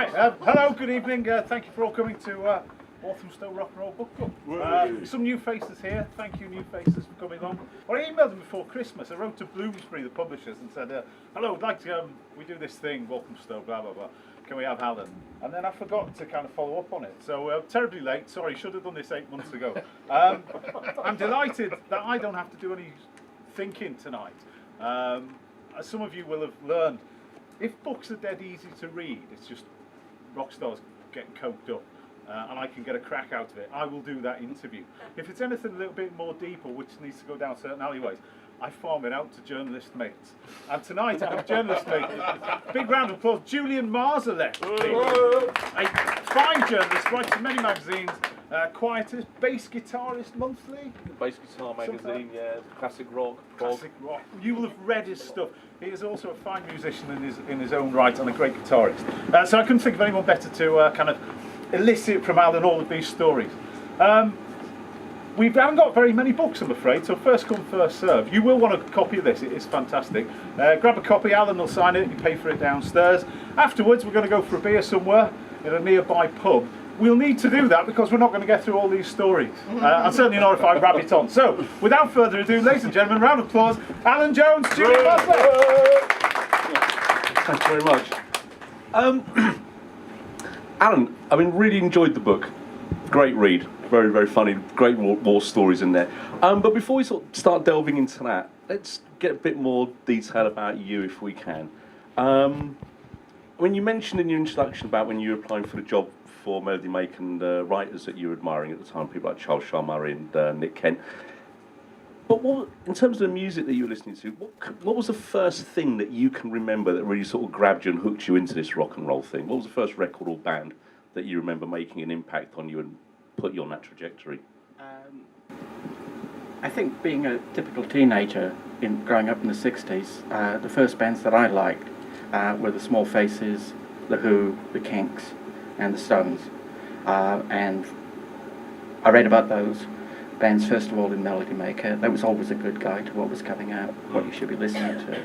Okay, hello, good evening. Thank you for all coming to Walthamstow Rock and Roll Book Club. Some new faces here. Thank you, new faces, for coming on. Well, I emailed them before Christmas. I wrote to Bloomsbury, the publishers, and said, hello, I'd like to, we do this thing, Walthamstow, blah, blah, blah. Can we have Allan? And then I forgot to kind of follow up on it. So, terribly late. Sorry, should have done this 8 months ago. I'm delighted that I don't have to do any thinking tonight. As some of you will have learned, if books are dead easy to read, it's just rock stars getting coked up, and I can get a crack out of it, I will do that interview. If it's anything a little bit more deeper, which needs to go down certain alleyways, I farm it out to journalist mates. And tonight I have a journalist mate. Big round of applause, Julian Marzalet. A fine journalist, writes in many magazines, quietist, bass guitarist monthly. Bass guitar magazine, yeah, classic rock. Classic rock. You will have read his stuff. He is also a fine musician in his own right and a great guitarist. So I couldn't think of anyone better to kind of elicit from Allan all of these stories. We haven't got very many books, I'm afraid, so first come, first serve. You will want a copy of this, it is fantastic. Grab a copy, Allan will sign it, you pay for it downstairs. Afterwards, we're going to go for a beer somewhere in a nearby pub. We'll need to do that because we're not going to get through all these stories. And certainly not if I rabbit on. So, without further ado, ladies and gentlemen, round of applause, Allan Jones, Julian Marzalet. Thanks very much. Allan, I mean, really enjoyed the book. Great read, very, very funny, great war stories in there. But before we sort of start delving into that, let's get a bit more detail about you if we can. When you mentioned in your introduction about when you were applying for the job for Melody Maker and writers that you were admiring at the time, people like Charles Shaar Murray and Nick Kent. But what, in terms of the music that you were listening to, what was the first thing that you can remember that really sort of grabbed you and hooked you into this rock and roll thing? What was the first record or band that you remember making an impact on you and put you on that trajectory? I think being a typical teenager growing up in the 60s, the first bands that I liked were the Small Faces, the Who, the Kinks, and the Stones. And I read about those bands first of all in Melody Maker. That was always a good guide to what was coming out, what you should be listening to.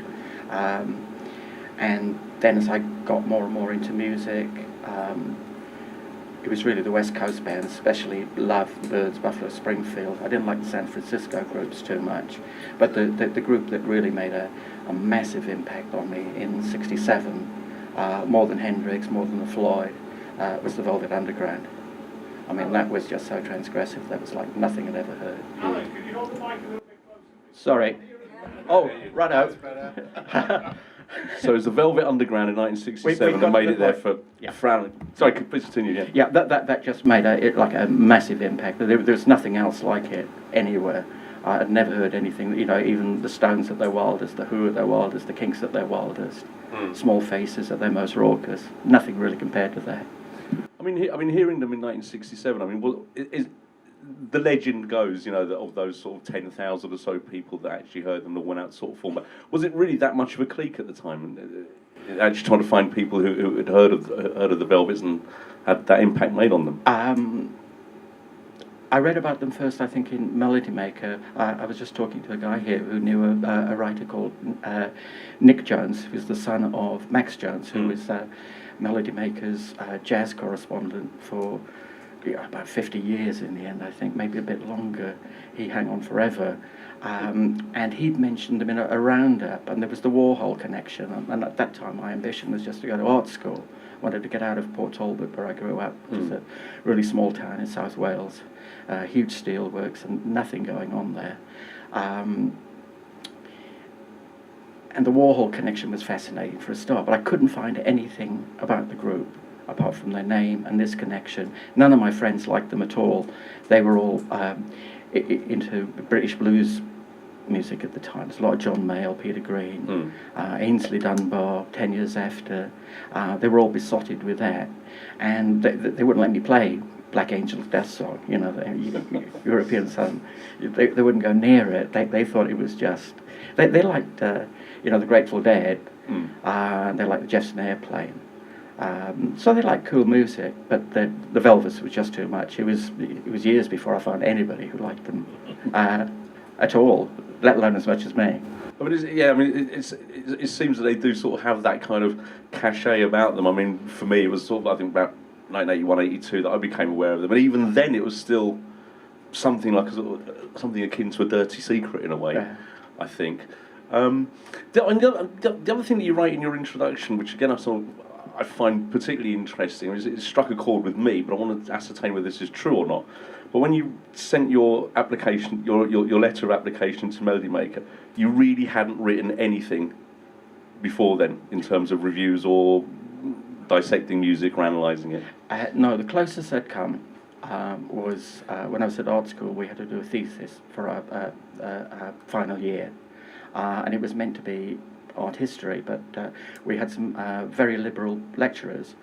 And then as I got more and more into music, it was really the West Coast bands, especially Love, Birds, Buffalo Springfield. I didn't like the San Francisco groups too much, but the group that really made a massive impact on me in '67, more than Hendrix, more than the Floyd, was the Velvet Underground. I mean, that was just so transgressive. That was like nothing I'd ever heard. Allan, could you hold the mic a little bit closer? Sorry. Oh, right out. So it was the Velvet Underground in 1967 and made it there for Allan. Sorry, please continue. Yeah. Yeah, that just made like a massive impact. There's nothing else like it anywhere. I had never heard anything. You know, even the Stones at their wildest, the Who at their wildest, the Kinks at their wildest, Small Faces at their most raucous. Nothing really compared to that. I mean, hearing them in 1967. I mean, the legend goes, you know, that of those sort of 10,000 or so people that actually heard them that went out sort of format. Was it really that much of a clique at the time? Actually trying to find people who had heard of the Velvets and had that impact made on them. I read about them first, I think, in Melody Maker. I was just talking to a guy here who knew a writer called Nick Jones, who's the son of Max Jones, who was Melody Maker's jazz correspondent for about 50 years in the end, I think, maybe a bit longer. He hung on forever. And he'd mentioned them in a roundup, and there was the Warhol connection. And at that time, my ambition was just to go to art school. Wanted to get out of Port Talbot, where I grew up, which is a really small town in South Wales. Huge steelworks and nothing going on there. And the Warhol connection was fascinating for a start, but I couldn't find anything about the group apart from their name and this connection. None of my friends liked them at all. They were all into British blues music at the time. There's a lot of John Mayall, Peter Green, Ainsley Dunbar, 10 Years After. They were all besotted with that. And they wouldn't let me play Black Angel's Death Song, you know, the European Sun. They wouldn't go near it. They thought it was just... They liked, you know, the Grateful Dead. They liked the Jefferson Airplane. So they liked cool music, but the Velvets was just too much. It was years before I found anybody who liked them at all, let alone as much as me. I mean, it seems that they do sort of have that kind of cachet about them. I mean, for me, it was sort of, I think, about 1981, 82 that I became aware of them. And even then, it was still something like something akin to a dirty secret in a way, Yeah. I think. The other thing that you write in your introduction, which again I find particularly interesting, is it struck a chord with me, but I want to ascertain whether this is true or not. But when you sent your application, your letter of application to Melody Maker, you really hadn't written anything before then in terms of reviews or dissecting music or analysing it. No, the closest I'd come was when I was at art school. We had to do a thesis for our final year, and it was meant to be art history, but we had some very liberal lecturers,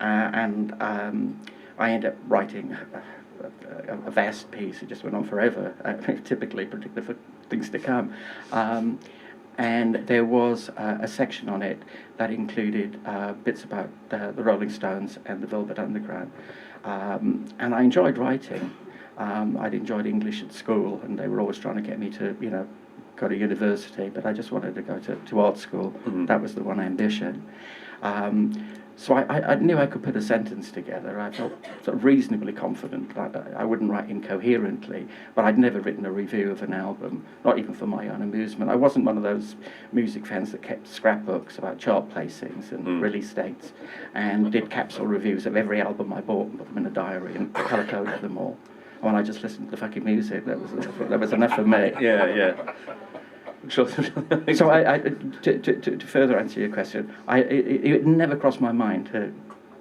and I ended up writing a vast piece. It just went on forever, typically predicted for things to come. And there was a section on it that included bits about the Rolling Stones and the Velvet Underground. And I enjoyed writing. I'd enjoyed English at school, and they were always trying to get me to, go to university, but I just wanted to go to art school. Mm-hmm. That was the one ambition. So I knew I could put a sentence together. I felt sort of reasonably confident. I wouldn't write incoherently, but I'd never written a review of an album, not even for my own amusement. I wasn't one of those music fans that kept scrapbooks about chart placings and release dates, and did capsule reviews of every album I bought and put them in a diary and colour-coded them all. And I just listened to the fucking music. That was enough for me. Yeah. So to further answer your question, it never crossed my mind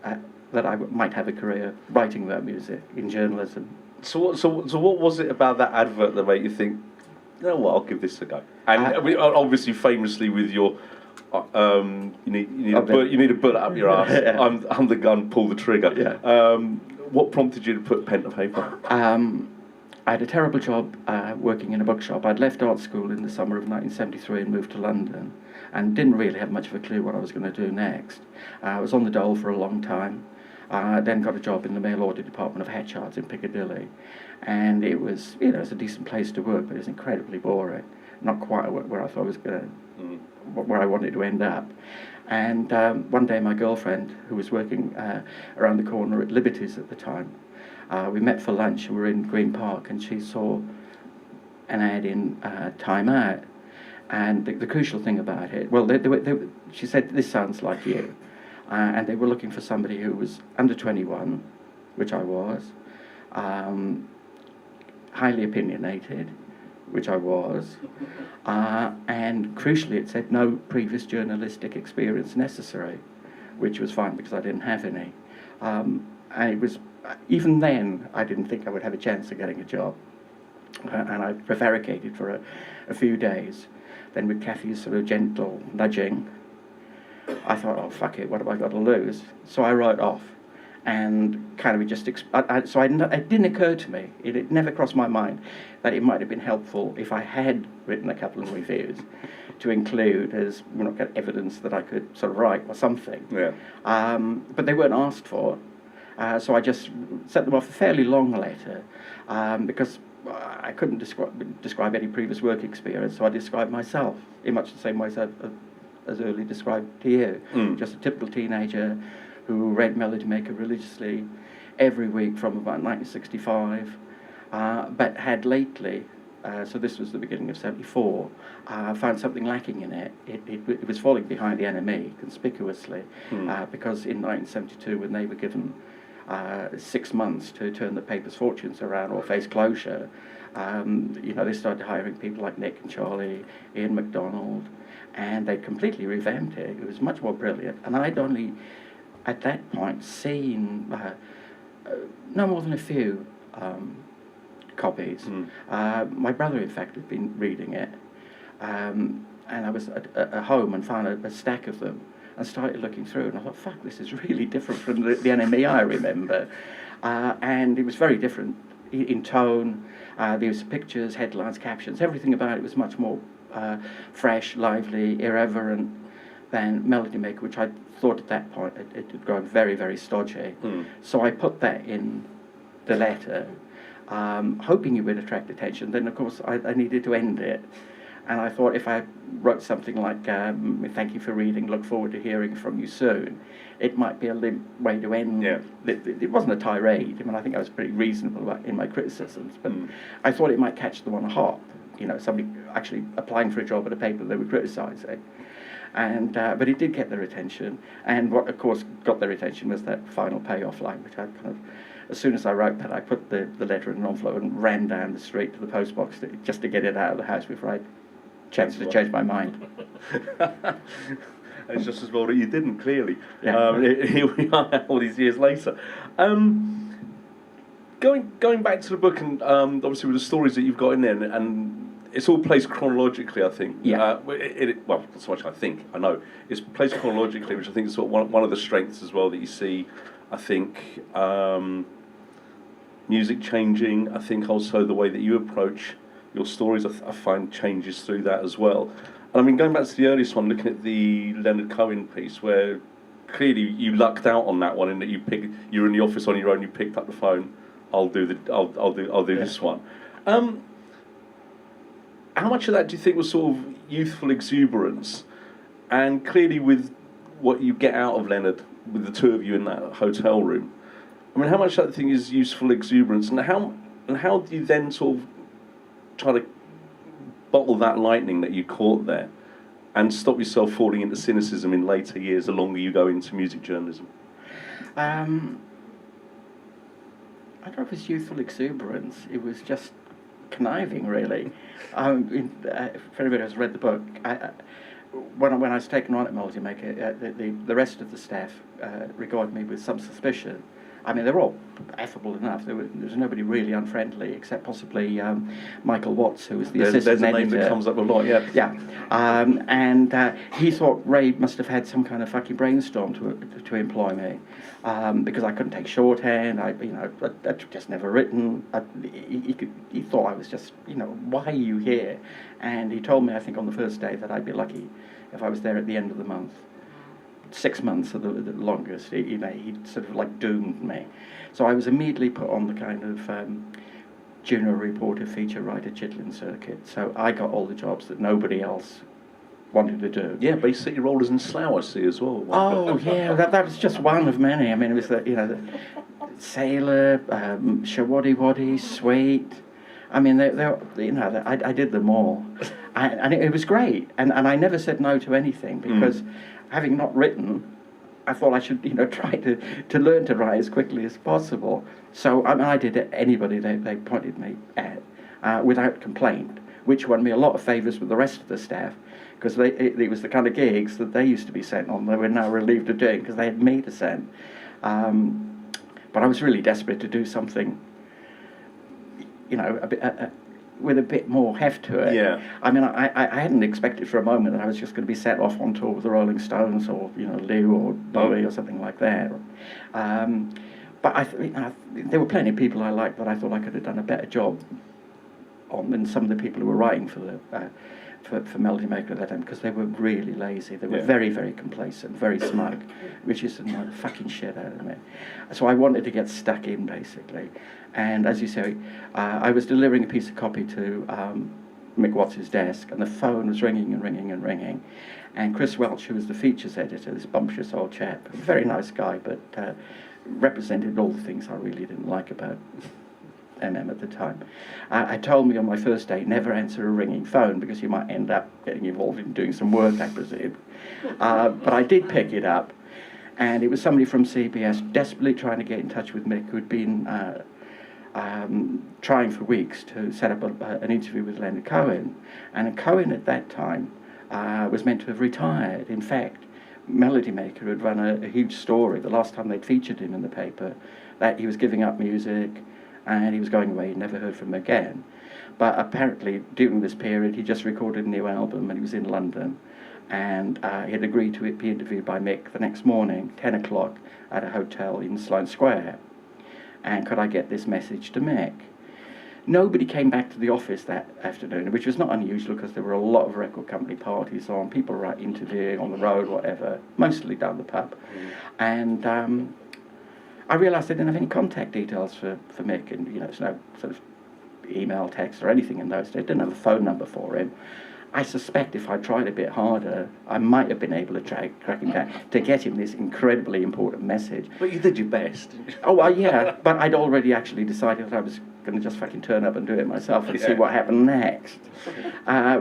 that I might have a career writing about music in journalism. So what was it about that advert that made you think, you know what, I'll give this a go? And obviously, famously with your, you need a bullet up your ass. Yeah. I'm the gun, pull the trigger. Yeah. What prompted you to put pen to paper? I had a terrible job working in a bookshop. I'd left art school in the summer of 1973 and moved to London, and didn't really have much of a clue what I was going to do next. I was on the dole for a long time. Then got a job in the mail order department of Hatchards in Piccadilly, and it was, it was a decent place to work, but it was incredibly boring. Not quite where I thought I was going to, where I wanted to end up. And one day, my girlfriend, who was working around the corner at Liberty's at the time, we met for lunch, and we were in Green Park, and she saw an ad in Time Out. And the crucial thing about it, well, she said, this sounds like you. And they were looking for somebody who was under 21, which I was, highly opinionated, which I was, and crucially it said no previous journalistic experience necessary, which was fine because I didn't have any. And it was, even then, I didn't think I would have a chance of getting a job. And I prevaricated for a few days. Then with Kathy's sort of gentle nudging, I thought, oh, fuck it, what have I got to lose? So I wrote off. And kind of just, it didn't occur to me, it never crossed my mind that it might have been helpful if I had written a couple of reviews to include as evidence that I could sort of write or something. Yeah. But they weren't asked for. So I just sent them off a fairly long letter because I couldn't describe any previous work experience, so I described myself in much the same way as earlier described to you. Just a typical teenager who read Melody Maker religiously every week from about 1965, but had lately, so this was the beginning of 74, found something lacking in it. It was falling behind the enemy conspicuously, because in 1972, when they were given 6 months to turn the paper's fortunes around or face closure, they started hiring people like Nick and Charlie, Ian MacDonald, and they completely revamped it. It was much more brilliant, and I'd only at that point seen no more than a few copies. My brother, in fact, had been reading it, and I was at home and found a stack of them and started looking through, and I thought, fuck, this is really different from the NME I remember. And it was very different in tone. There was pictures, headlines, captions, everything about it was much more fresh, lively, irreverent than Melody Maker, which I thought at that point it had grown very, very stodgy. So I put that in the letter, hoping it would attract attention. Then, of course, I needed to end it. And I thought if I wrote something like, thank you for reading, look forward to hearing from you soon, it might be a limp way to end. Yeah. It wasn't a tirade. I mean, I think I was pretty reasonable in my criticisms, but I thought it might catch them on a hop. Somebody actually applying for a job at a paper they were criticising. And but it did get their attention. And what, of course, got their attention was that final payoff line, which I kind of, as soon as I wrote that, I put the letter in an envelope and ran down the street to the post box just to get it out of the house before I chance to change my mind. It's just as well that you didn't, clearly. Yeah. Here we are all these years later. Going back to the book, and obviously with the stories that you've got in there, and it's all placed chronologically, I think. Yeah. Well, not so much I think, I know. It's placed chronologically, which I think is sort of one of the strengths as well that you see, I think. Music changing, I think also the way that you approach your stories, I find changes through that as well. And I mean, going back to the earliest one, looking at the Leonard Cohen piece, where clearly you lucked out on that one in that you were in the office on your own, you picked up the phone, I'll do this one. How much of that do you think was sort of youthful exuberance? And clearly with what you get out of Leonard, with the two of you in that hotel room, I mean, how much of that thing is useful exuberance, and how do you then sort of try to bottle that lightning that you caught there and stop yourself falling into cynicism in later years the longer you go into music journalism? I don't know if it's youthful exuberance. It was just conniving, really. If anybody has read the book, when I was taken on at Melody Maker, the rest of the staff regarded me with some suspicion. I mean, they were all affable enough. There was nobody really unfriendly, except possibly Michael Watts, who was the assistant editor. There's a name that comes up a lot, yeah. Yeah, and he thought Ray must have had some kind of fucking brainstorm to employ me, because I couldn't take shorthand. I'd just never written. He thought I was just, why are you here? And he told me, I think on the first day, that I'd be lucky if I was there at the end of the month. 6 months at the longest. He sort of like doomed me. So I was immediately put on the kind of junior reporter, feature writer, Chitlin circuit. So I got all the jobs that nobody else wanted to do. Yeah, but you set your rollers in Slough, I see, as well. Oh yeah, that was just one of many. I mean, it was the Sailor, Shawaddy Waddy, Sweet. I mean, I did them all, and it was great. And I never said no to anything because. Having not written, I thought I should, try to learn to write as quickly as possible. So I did anybody they pointed me at without complaint, which won me a lot of favours with the rest of the staff, because it was the kind of gigs that they used to be sent on. They were now relieved of doing because they had me to send. But I was really desperate to do something, with a bit more heft to it. Yeah. I mean, I hadn't expected for a moment that I was just going to be set off on tour with the Rolling Stones or Lou or Bowie or something like that. But there were plenty of people I liked that I thought I could have done a better job on than some of the people who were writing for Melody Maker at that time, because they were really lazy. They were very, very complacent, very smug, which is the fucking shit out of me. So I wanted to get stuck in, basically. And as you say, I was delivering a piece of copy to Mick Watts' desk, and the phone was ringing and ringing and ringing. And Chris Welch, who was the features editor, this bumptious old chap, a very nice guy, but represented all the things I really didn't like about MM at the time. I told me on my first day, never answer a ringing phone because you might end up getting involved in doing some work, I presume. But I did pick it up, and it was somebody from CBS desperately trying to get in touch with Mick, who'd been trying for weeks to set up an interview with Leonard Cohen. And Cohen at that time was meant to have retired. In fact, Melody Maker had run a huge story the last time they'd featured him in the paper, that he was giving up music and he was going away. He'd never heard from him again. But apparently, during this period, he just recorded a new album and he was in London. And he had agreed to be interviewed by Mick the next morning, 10 o'clock, at a hotel in Sloane Square. And could I get this message to Mick? Nobody came back to the office that afternoon, which was not unusual because there were a lot of record company parties on, people were out interviewing on the road, whatever, mostly down the pub. And I realised I didn't have any contact details for Mick, and there's no sort of email, text or anything in those days. I didn't have a phone number for him. I suspect if I tried a bit harder, I might have been able to crack him down to get him this incredibly important message. But you did your best, didn't you? Oh, well, yeah, but I'd already actually decided that I was going to just fucking turn up and do it myself and see what happened next,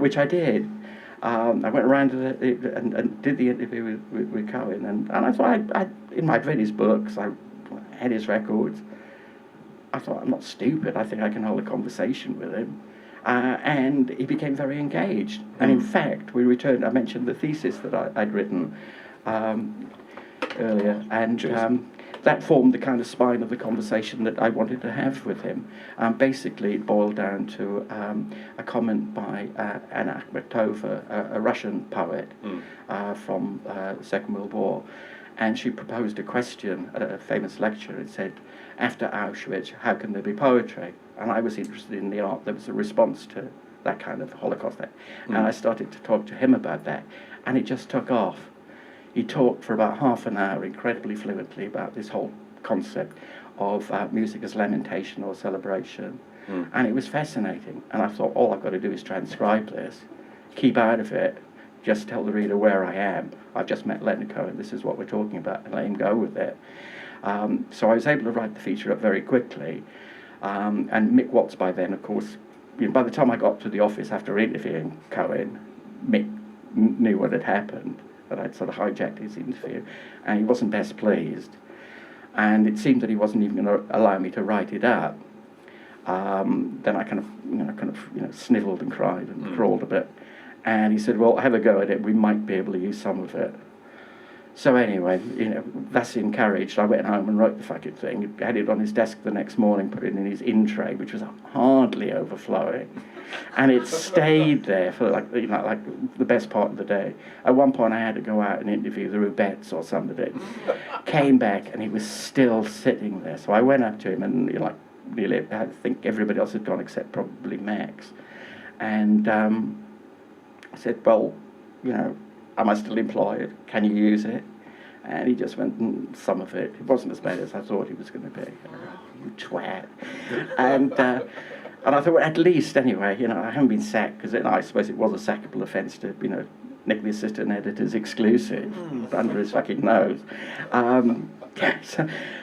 which I did. I went around and did the interview with Cohen, and I thought I'd read his books, I had his records. I thought, I'm not stupid, I think I can hold a conversation with him. And he became very engaged. And in fact, we returned, I mentioned the thesis that I'd written earlier, and that formed the kind of spine of the conversation that I wanted to have with him. Basically, it boiled down to a comment by Anna Akhmatova, a Russian poet from the Second World War. And she proposed a question at a famous lecture. It said, after Auschwitz, how can there be poetry? And I was interested in the art that was a response to that kind of Holocaust act. And I started to talk to him about that. And it just took off. He talked for about half an hour incredibly fluently about this whole concept of music as lamentation or celebration. And it was fascinating. And I thought, all I've got to do is transcribe this, keep out of it, just tell the reader where I am. I've just met Leonard Cohen, this is what we're talking about, and let him go with it. So I was able to write the feature up very quickly. And Mick Watts, by then, of course, by the time I got to the office after interviewing Cohen, Mick knew what had happened, that I'd sort of hijacked his interview, and he wasn't best pleased. And it seemed that he wasn't even going to allow me to write it up. Then I kind of sniveled and cried and crawled a bit. And he said, well, have a go at it, we might be able to use some of it. So anyway, thus encouraged, I went home and wrote the fucking thing, had it on his desk the next morning, put it in his in-tray, which was hardly overflowing. And it stayed there for like the best part of the day. At one point I had to go out and interview the Rubettes or somebody. Came back and he was still sitting there. So I went up to him and nearly, I think everybody else had gone except probably Max. And I said, well, am I still employed? Can you use it? And he just went, some of it. It wasn't as bad as I thought it was going to be. Oh, you twat. And I thought, well, at least, anyway, I haven't been sacked, because I suppose it was a sackable offence to, nick the assistant editor's exclusive under his fucking nose.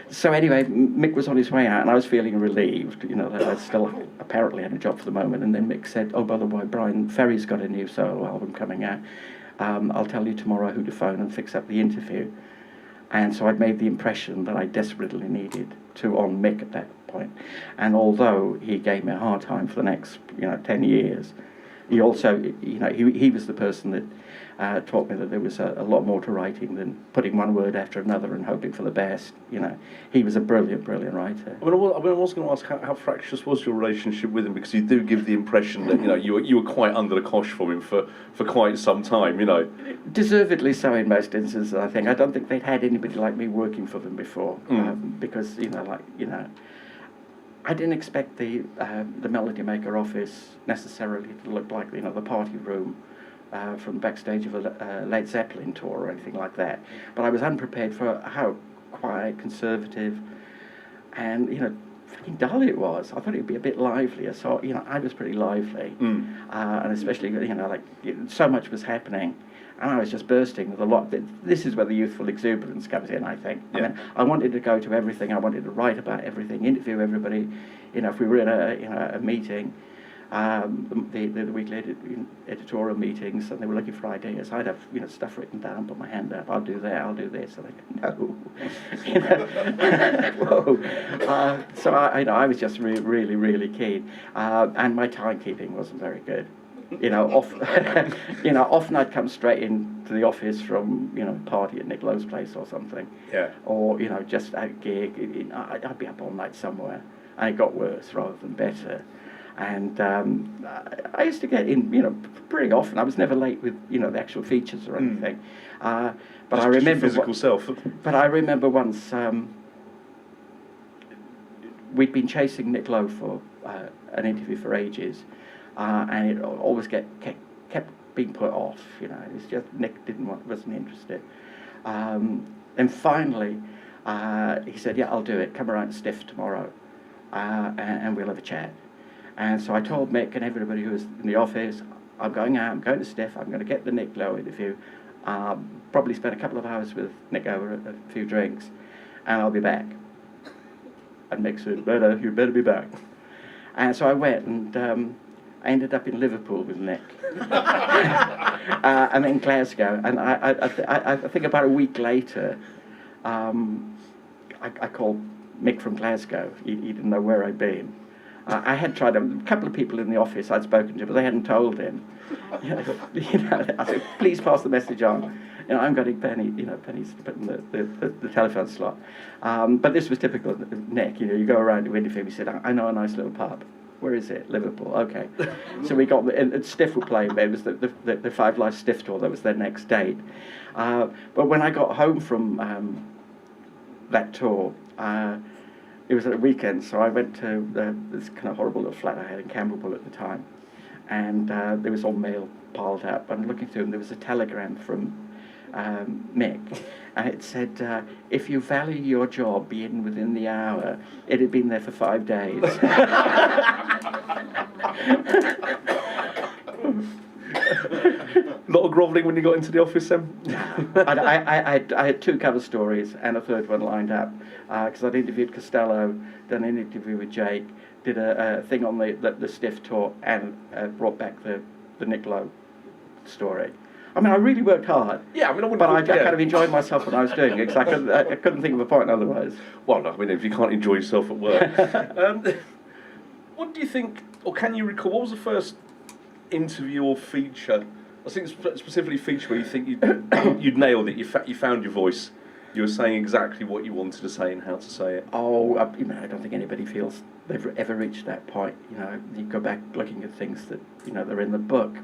So anyway, Mick was on his way out, and I was feeling relieved, that I still apparently had a job for the moment. And then Mick said, oh, by the way, Brian Ferry's got a new solo album coming out. I'll tell you tomorrow who to phone and fix up the interview. And so I'd made the impression that I desperately needed to on Mick at that point. And although he gave me a hard time for the next 10 years, he also, he was the person that taught me that there was a lot more to writing than putting one word after another and hoping for the best. He was a brilliant, brilliant writer. I was going to ask how fractious was your relationship with him, because you do give the impression that you were quite under the cosh for him for quite some time. Deservedly so in most instances, I think. I don't think they'd had anybody like me working for them before, because I didn't expect the Melody Maker office necessarily to look like the party room from backstage of a Led Zeppelin tour or anything like that. But I was unprepared for how quiet, conservative, and fucking dull it was. I thought it'd be a bit livelier. So I was pretty lively, and especially so much was happening. And I was just bursting with a lot. This is where the youthful exuberance comes in, I think. Yeah. I mean, I wanted to go to everything. I wanted to write about everything, interview everybody. If we were in a meeting, the weekly editorial meetings, and they were looking for ideas, I'd have stuff written down, put my hand up. I'll do that. I'll do this. And I go, no. Whoa. So I was just really, really keen, and my timekeeping wasn't very good. Often I'd come straight into the office from, party at Nick Lowe's place or something. Yeah. Or, just at a gig. I'd be up all night somewhere. And it got worse rather than better. And I used to get in, pretty often. I was never late with, the actual features or anything. But just I remember... physical self. But I remember once we'd been chasing Nick Lowe for an interview for ages. And it always kept being put off, It's just Nick wasn't interested. And finally, he said, "Yeah, I'll do it. Come around to Stiff tomorrow, and we'll have a chat." And so I told Mick and everybody who was in the office, I'm going out, I'm going to Stiff, I'm going to get the Nick Lowe interview, probably spend a couple of hours with Nick over a few drinks, and I'll be back. And Mick said, you better be back. And so I went, and I ended up in Liverpool with Nick. And in Glasgow. And I think about a week later, I called Mick from Glasgow. He didn't know where I'd been. I had tried, a couple of people in the office I'd spoken to, but they hadn't told him. I said, please pass the message on. I'm getting pennies to put in the telephone slot. But this was typical of Nick. You go around to interview him. He said, I know a nice little pub. Where is it? Liverpool. Okay. So we got, and Stiff were playing there. It was the Five Live Stiff tour. That was their next date. But when I got home from that tour, it was at a weekend, so I went to this kind of horrible little flat I had in Camberwell at the time. And there was all mail piled up. I'm looking through, and there was a telegram from Mick, and it said, if you value your job, be in within the hour. It had been there for 5 days. A lot of grovelling when you got into the office then? I had 2 cover stories and a third one lined up, because I'd interviewed Costello, done an interview with Jake, did a thing on the Stiff tour, and brought back the Nick Lowe story. I mean, I really worked hard. Yeah, I mean, but I kind of enjoyed myself when I was doing it, because I couldn't think of a point otherwise. Well, no, I mean, if you can't enjoy yourself at work. What do you think, or can you recall, what was the first interview or feature, I think specifically feature, where you think you'd nailed it, you found your voice, you were saying exactly what you wanted to say and how to say it? Oh, I don't think anybody feels they've ever reached that point. You go back looking at things that, they're in the book.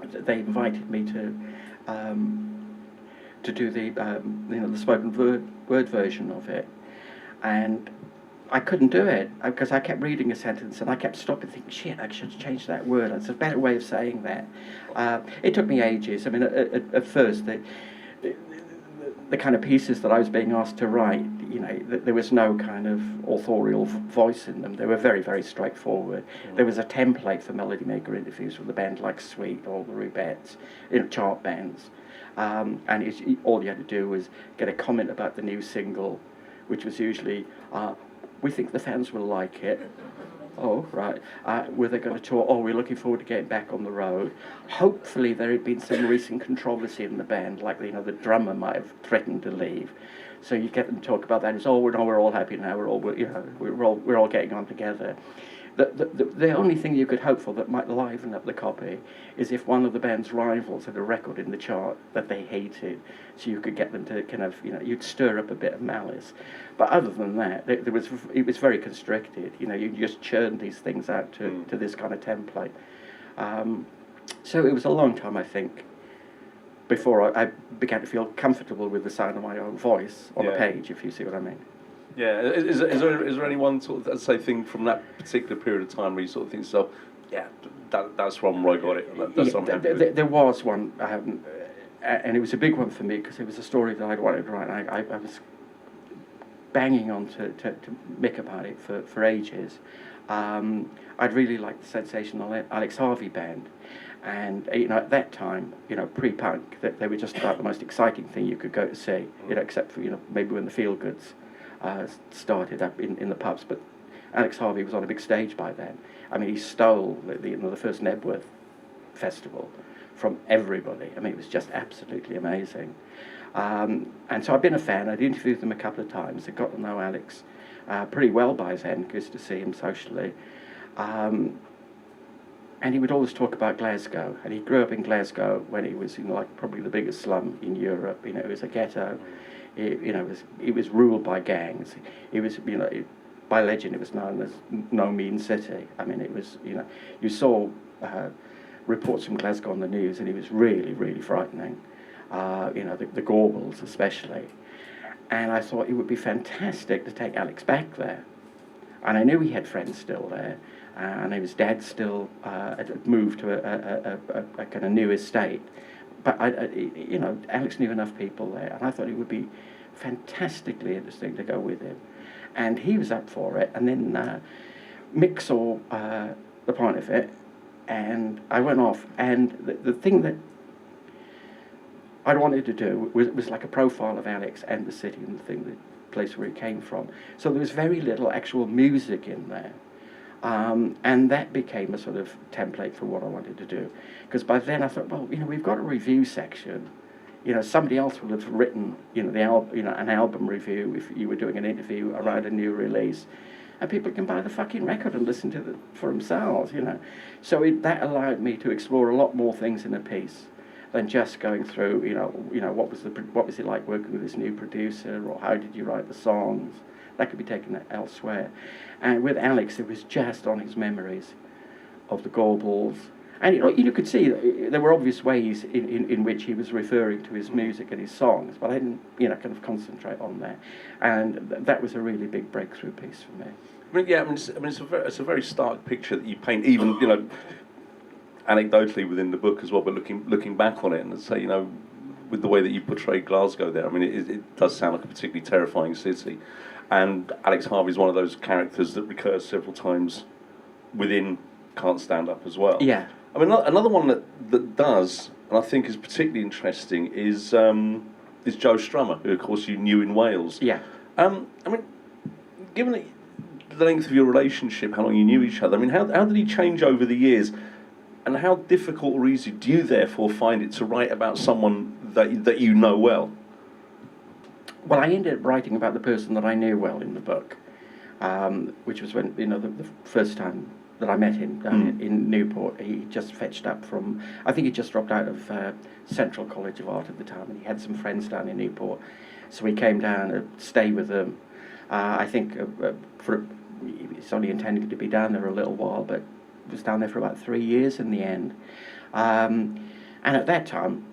They invited me to do the spoken word version of it, and I couldn't do it because I kept reading a sentence and I kept stopping, thinking, "Shit, I should change that word. It's a better way of saying that." It took me ages. I mean, at first, the kind of pieces that I was being asked to write, there was no kind of authorial voice in them. They were very, very straightforward. There was a template for Melody Maker interviews with a band like Sweet or the Rubettes, chart bands. And all you had to do was get a comment about the new single, which was usually, we think the fans will like it. Oh, right. Were they going to tour? Oh, we're looking forward to getting back on the road. Hopefully there had been some recent controversy in the band, like, the drummer might have threatened to leave. So you get them to talk about that. It's, we're all happy now. We're all getting on together. The only thing you could hope for that might liven up the copy is if one of the band's rivals had a record in the chart that they hated, so you could get them to kind of, you'd stir up a bit of malice. But other than that, it was very constricted. You just churned these things out to this kind of template. So it was a long time, I think, before I began to feel comfortable with the sound of my own voice on a page, if you see what I mean. Yeah, is there any one sort of, thing from that particular period of time where you sort of think to yourself, yeah, that's one where I got it, that's what I'm happy with? There was one, and it was a big one for me because it was a story that I'd wanted to write. I was banging on to Mick about it for ages. I'd really liked the sensational Alex Harvey band. And at that time, pre-punk, they were just about the most exciting thing you could go to see, except for maybe when the Feel Goods started up in the pubs. But Alex Harvey was on a big stage by then. I mean, he stole the first Nebworth festival from everybody. I mean, it was just absolutely amazing. And so I've been a fan. I'd interviewed them a couple of times. I got to know Alex pretty well by then, used to see him socially. And he would always talk about Glasgow, and he grew up in Glasgow when it was, probably the biggest slum in Europe. It was a ghetto. It was ruled by gangs. It was, by legend, it was known as No Mean City. I mean, it was, you saw reports from Glasgow on the news, and it was really, really frightening. The Gorbals especially. And I thought it would be fantastic to take Alex back there. And I knew he had friends still there. And his dad still had moved to a kind of new estate. But, Alex knew enough people there, and I thought it would be fantastically interesting to go with him. And he was up for it, and then Mick saw the point of it, And I went off, and the thing that I wanted to do was like a profile of Alex and the city and the place where he came from. So there was very little actual music in there. And that became a sort of template for what I wanted to do. Because by then I thought, well, we've got a review section. Somebody else will have written, an album review if you were doing an interview around a new release. And people can buy the fucking record and listen to it for themselves, So that allowed me to explore a lot more things in a piece than just going through, what was it like working with this new producer, or how did you write the songs? That could be taken elsewhere. And with Alex, it was just on his memories of the Gorbals. And you could see there were obvious ways in which he was referring to his music and his songs, but I didn't, kind of concentrate on that. And that was a really big breakthrough piece for me. It's a very stark picture that you paint, even anecdotally within the book as well. But looking back on it and say, with the way that you portray Glasgow there, it does sound like a particularly terrifying city. And Alex Harvey's one of those characters that recurs several times within Can't Stand Up as well. Yeah. Another one that does, and I think is particularly interesting, is Joe Strummer, who of course you knew in Wales. Yeah. Given the length of your relationship, how long you knew each other, how did he change over the years, and how difficult or easy do you therefore find it to write about someone that you know well? Well, I ended up writing about the person that I knew well in the book, which was when the first time that I met him down in Newport. He just fetched up from, I think he just dropped out of Central College of Art at the time, and he had some friends down in Newport, so he came down to stay with them. I think it's only intended to be down there a little while, but was down there for about 3 years in the end. And at that time,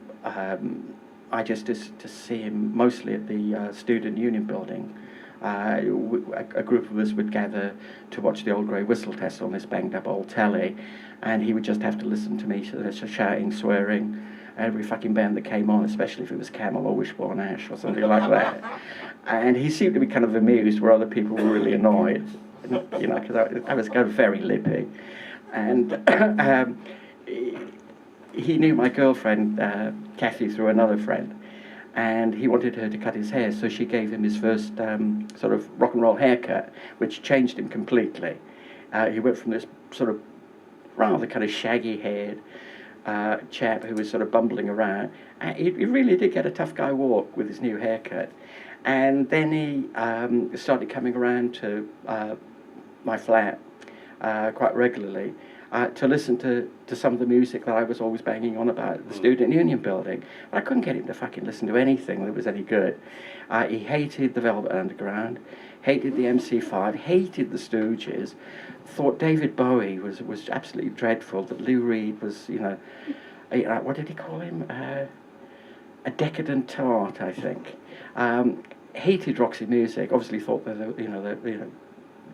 I just to see him mostly at the Student Union building. A group of us would gather to watch the Old Grey Whistle test on this banged up old telly, and he would just have to listen to me shouting, swearing, every fucking band that came on, especially if it was Camel or Wishbone Ash or something like that. And he seemed to be kind of amused where other people were really annoyed, because I was kind of very lippy. And he knew my girlfriend, Kathy, through another friend, and he wanted her to cut his hair, so she gave him his first sort of rock and roll haircut, which changed him completely. He went from this sort of rather kind of shaggy-haired chap who was sort of bumbling around. He really did get a tough guy walk with his new haircut. And then he started coming around to my flat quite regularly to listen to some of the music that I was always banging on about at the Student Union building. But I couldn't get him to fucking listen to anything that was any good. He hated the Velvet Underground, hated the MC5, hated the Stooges, thought David Bowie was absolutely dreadful, that Lou Reed was, what did he call him? A decadent tart, I think. Hated Roxy Music, obviously thought that, the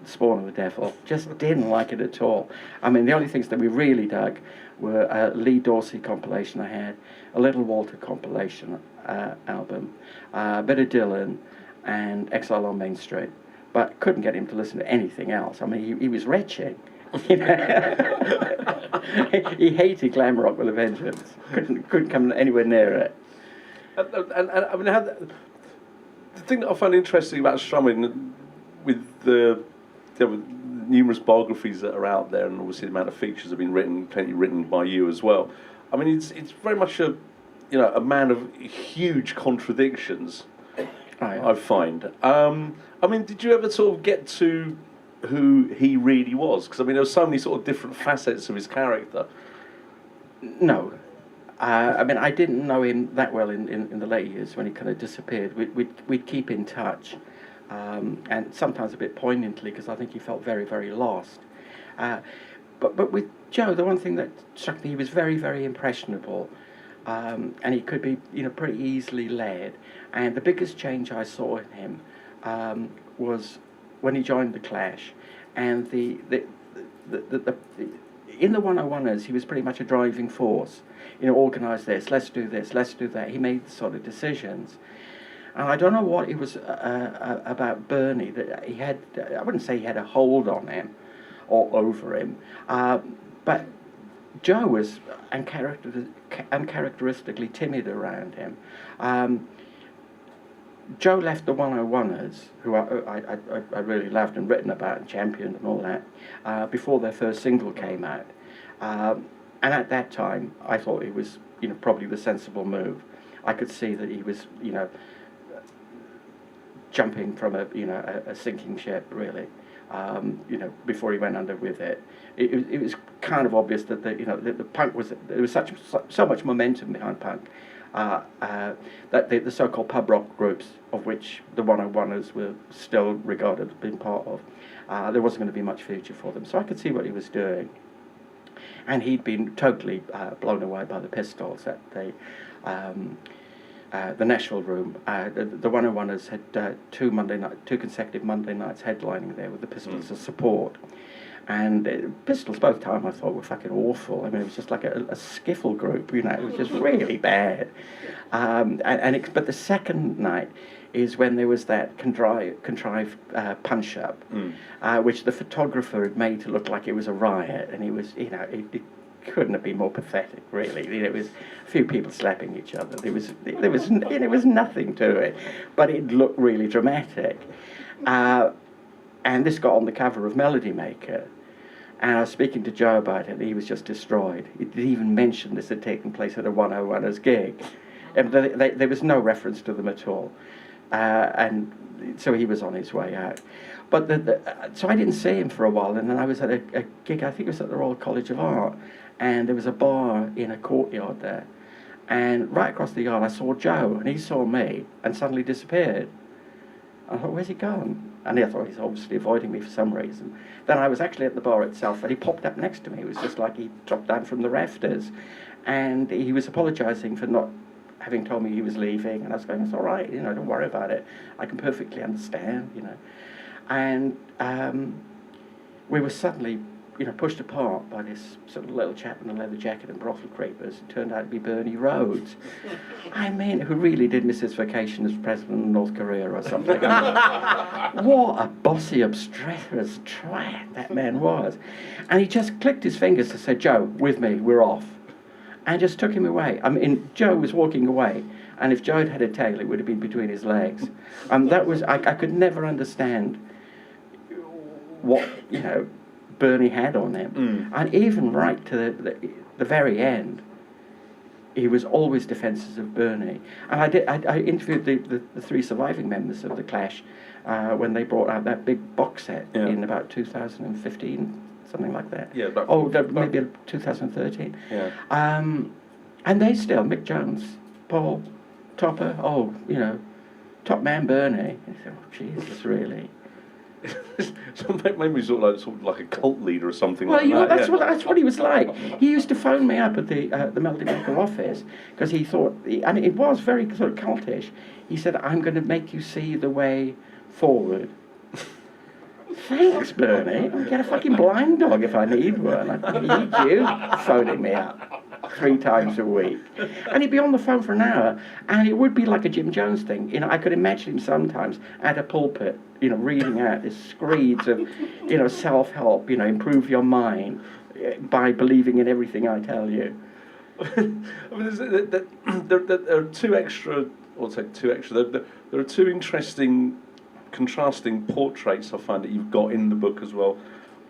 spawn of the devil, just didn't like it at all. The only things that we really dug were a Lee Dorsey compilation I had, a Little Walter compilation album, a bit of Dylan, and Exile on Main Street. But couldn't get him to listen to anything else. He was retching. He hated glam rock with a vengeance. Couldn't come anywhere near it. The thing that I find interesting about Strummer, with the numerous biographies that are out there, and obviously the amount of features have been written, plenty written by you as well. It's very much a man of huge contradictions. I find. Did you ever sort of get to who he really was? Because there were so many sort of different facets of his character. No. I didn't know him that well in the late years when he kind of disappeared. We'd keep in touch, and sometimes a bit poignantly, because I think he felt very, very lost. But with Joe, the one thing that struck me, he was very, very impressionable, and he could be, pretty easily led. And the biggest change I saw in him was when he joined the Clash, and the in the 101ers, he was pretty much a driving force. Organise this, let's do this, let's do that. He made the sort of decisions. And I don't know what it was about Bernie that he had, I wouldn't say he had a hold on him or over him, but Joe was uncharacteristically timid around him. Joe left the 101ers, who I really loved and written about and championed and all that, before their first single came out. And at that time, I thought it was, probably the sensible move. I could see that he was, jumping from a sinking ship, really. Before he went under with it. It was kind of obvious that the punk there was so much momentum behind punk that the so-called pub rock groups, of which the 101ers were still regarded as being part of, there wasn't going to be much future for them. So I could see what he was doing. And he'd been totally blown away by the Pistols at the Nashville Room. The 101ers had two consecutive Monday nights headlining there with the Pistols as support. And Pistols, both times I thought were fucking awful. I mean, it was just like a skiffle group, it was just really bad. But the second night is when there was that contrived punch-up, which the photographer had made to look like it was a riot, and it was, it couldn't have been more pathetic, really. It was a few people slapping each other. There was nothing to it, but it looked really dramatic. And this got on the cover of Melody Maker. And I was speaking to Joe about it, and he was just destroyed. He didn't even mention this had taken place at a 101ers gig. And there was no reference to them at all. And so he was on his way out. But so I didn't see him for a while, and then I was at a gig, I think it was at the Royal College of Art, and there was a bar in a courtyard there. And right across the yard I saw Joe, and he saw me, and suddenly disappeared. I thought, where's he gone? And I thought, he's obviously avoiding me for some reason. Then I was actually at the bar itself, and he popped up next to me. It was just like he dropped down from the rafters. And he was apologising for not having told me he was leaving. And I was going, it's all right, don't worry about it. I can perfectly understand, And we were suddenly, pushed apart by this sort of little chap in a leather jacket and brothel creepers. It turned out to be Bernie Rhodes. Who really did miss his vacation as president of North Korea or something. What a bossy, obstreperous twat that man was. And he just clicked his fingers to say, Joe, with me, we're off. And just took him away. Joe was walking away, and if Joe had had a tail, it would have been between his legs. That was, I could never understand what, Bernie had on him. And even right to the very end, he was always defensive of Bernie. And I interviewed the three surviving members of the Clash when they brought out that big box set in about 2015, something like that. Yeah, maybe 2013. Yeah. And they still, Mick Jones, Paul, Topper, top man Bernie. I said, oh, Jesus, really? So maybe sort of like a cult leader or something. Well, like that. That's what he was like. He used to phone me up at the Melody Maker office because he thought, and it was very sort of cultish. He said, "I'm going to make you see the way forward." Thanks, Bernie. I'll get a fucking blind dog if I need one. I need you phoning me up 3 times a week. And he'd be on the phone for an hour, and it would be like a Jim Jones thing. I could imagine him sometimes at a pulpit, reading out his screeds of, self-help, improve your mind by believing in everything I tell you. There are two extra, there are two interesting contrasting portraits I find that you've got in the book as well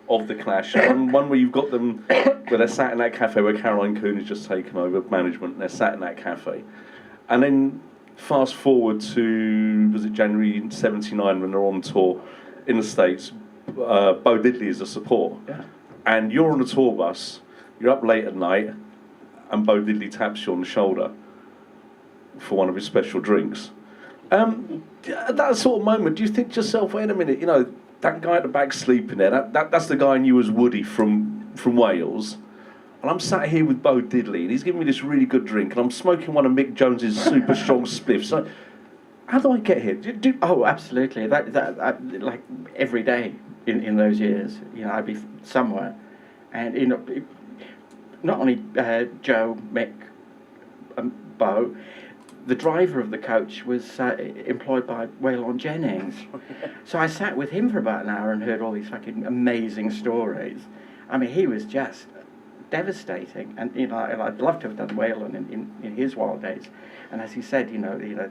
of the Clash. One where you've got them where they're sat in that cafe where Caroline Coon has just taken over management, and they're sat in that cafe, and then fast forward to, was it January '79 when they're on tour in the States. Bo Diddley is a support, and you're on a tour bus, you're up late at night, and Bo Diddley taps you on the shoulder for one of his special drinks. At that sort of moment, do you think to yourself, wait a minute, that guy at the back sleeping there, that's the guy I knew as Woody from Wales, and I'm sat here with Bo Diddley, and he's giving me this really good drink, and I'm smoking one of Mick Jones's super strong spliffs. So, how do I get here? Oh, absolutely. That like every day in those years, I'd be somewhere, and not only Joe, Mick, and Bo. The driver of the coach was employed by Waylon Jennings. So I sat with him for about an hour and heard all these fucking amazing stories. He was just devastating. And and I'd love to have done Waylon in his wild days. And as he said, the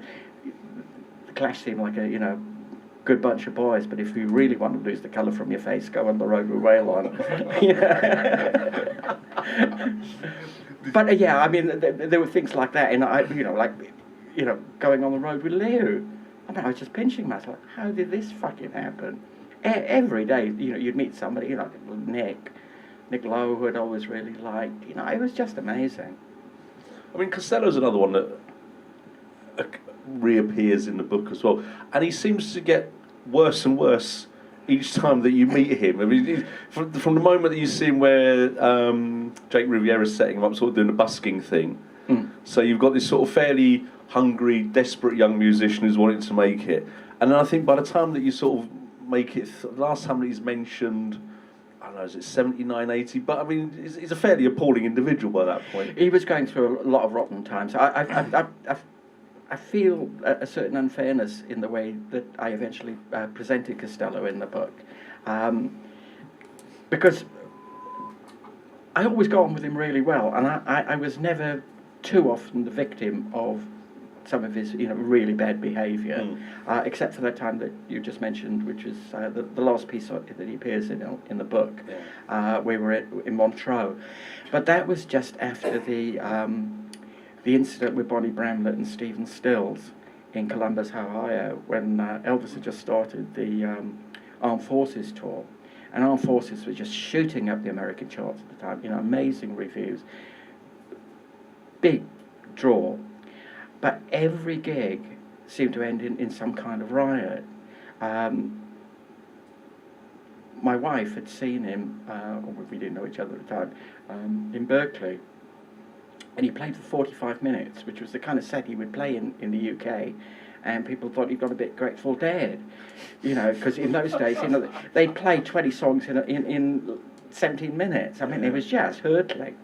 Clash seemed like a good bunch of boys, but if you really want to lose the colour from your face, go on the road with Waylon. But yeah, I mean, there were things like that, and going on the road with Leo. I mean, I was just pinching myself. How did this fucking happen? Every day, you'd meet somebody, Nick Lowe, who I'd always really liked. It was just amazing. I mean, Costello's another one that reappears in the book as well, and he seems to get worse and worse each time that you meet him. I mean, from the moment that you see him where Jake Riviera's setting him up, sort of doing the busking thing. So you've got this sort of fairly hungry, desperate young musician who's wanting to make it, and then I think by the time that you sort of make it, last time that he's mentioned, I don't know, is it 79, 80? But I mean, he's a fairly appalling individual by that point. He was going through a lot of rotten times. I feel a certain unfairness in the way that I eventually presented Costello in the book, because I always got on with him really well, and I was never too often the victim of some of his really bad behaviour, except for that time that you just mentioned, which was the last piece that he appears in the book. We were in Montreux, but that was just after the incident with Bonnie Bramlett and Stephen Stills in Columbus, Ohio, when Elvis had just started the Armed Forces tour, and Armed Forces was just shooting up the American charts at the time. Amazing reviews, big draw. But every gig seemed to end in some kind of riot. My wife had seen him, we didn't know each other at the time, in Berkeley. And he played for 45 minutes, which was the kind of set he would play in the UK. And people thought he'd got a bit Grateful Dead, because in those days, they'd play 20 songs in 17 minutes. I mean, it was just hurtling.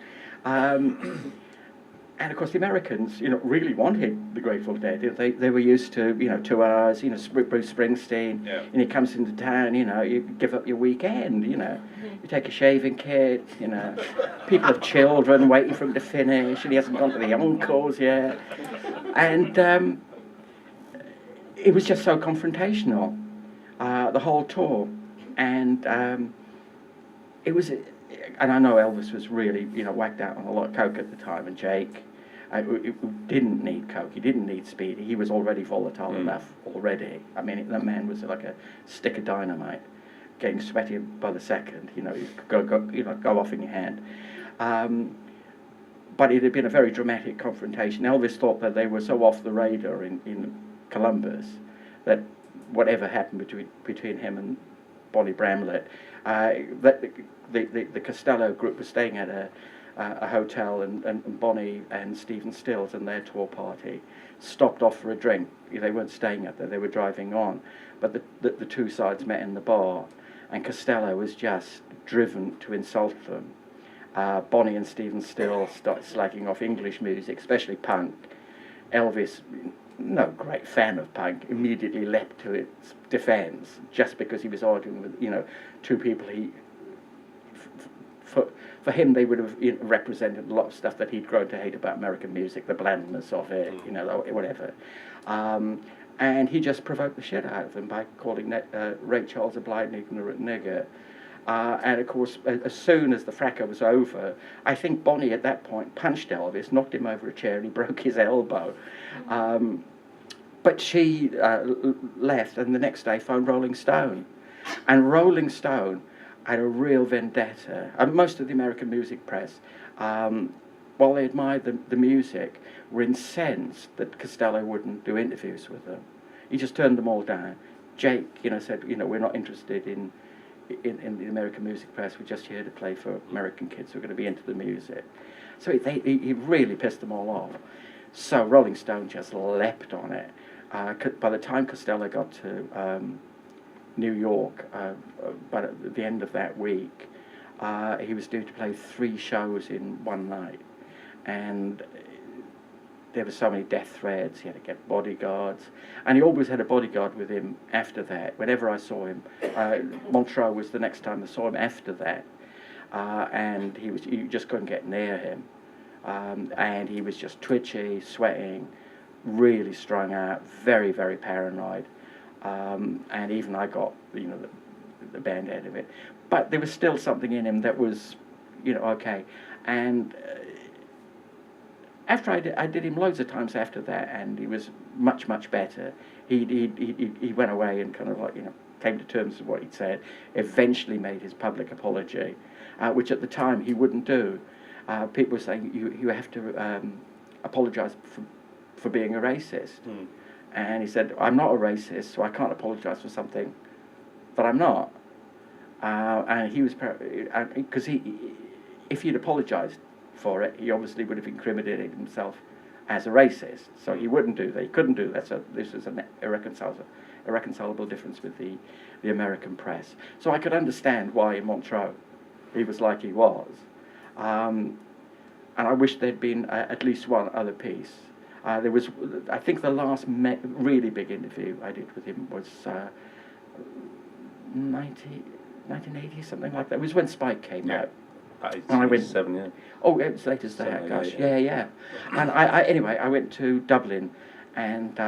And of course, the Americans, really wanted the Grateful Dead. They were used to, 2 hours. Bruce Springsteen, and he comes into town. You give up your weekend. You take a shaving kit. People have children waiting for him to finish, and he hasn't gone to the encores yet. And it was just so confrontational, the whole tour, and it was. And I know Elvis was really, whacked out on a lot of coke at the time, and Jake didn't need coke, he didn't need speed, he was already volatile enough already. I mean, that man was like a stick of dynamite, getting sweatier by the second, you could go off in your hand. But it had been a very dramatic confrontation. Elvis thought that they were so off the radar in Columbus that whatever happened between him and Bonnie Bramlett, that the Costello group was staying at a hotel, and Bonnie and Stephen Stills and their tour party stopped off for a drink. They weren't staying up there, they were driving on. But the two sides met in the bar, and Costello was just driven to insult them. Bonnie and Stephen Stills started slagging off English music, especially punk. Elvis, no great fan of punk, immediately leapt to its defence just because he was arguing with two people he. For him, they would have represented a lot of stuff that he'd grown to hate about American music, the blandness of it, whatever. And he just provoked the shit out of them by calling Ray Charles a blind, ignorant nigger. And of course, as soon as the fracas was over, I think Bonnie at that point punched Elvis, knocked him over a chair, and he broke his elbow. But she left, and the next day phoned Rolling Stone. And Rolling Stone had a real vendetta. Most of the American music press, while they admired the music, were incensed that Costello wouldn't do interviews with them. He just turned them all down. Jake, said, we're not interested in the American music press. We're just here to play for American kids who are going to be into the music. So he really pissed them all off. So Rolling Stone just leapt on it. By the time Costello got to New York, but at the end of that week, he was due to play 3 shows in one night, and there were so many death threats. He had to get bodyguards, and he always had a bodyguard with him after that. Whenever I saw him, Montreux was the next time I saw him after that. and you just couldn't get near him, and he was just twitchy, sweating, really strung out, very, very paranoid, and even I got the band end of it, but there was still something in him that was okay. And after I did him loads of times after that, and he was much, much better. He went away and kind of came to terms with what he'd said, eventually made his public apology, which at the time he wouldn't do. People were saying, you have to apologise for being a racist. And he said, I'm not a racist, so I can't apologise for something that I'm not. And he was, because if he'd apologised for it, he obviously would have incriminated himself as a racist. So he wouldn't do that. He couldn't do that. So this is an irreconcilable difference with the American press. So I could understand why in Montreux he was like he was. And I wish there'd been at least one other piece. There was, I think the last really big interview I did with him was 1980, something like that. It was when Spike came out. And I went 7, yeah. Oh, it was late as that, gosh, yeah. And anyway, I went to Dublin, and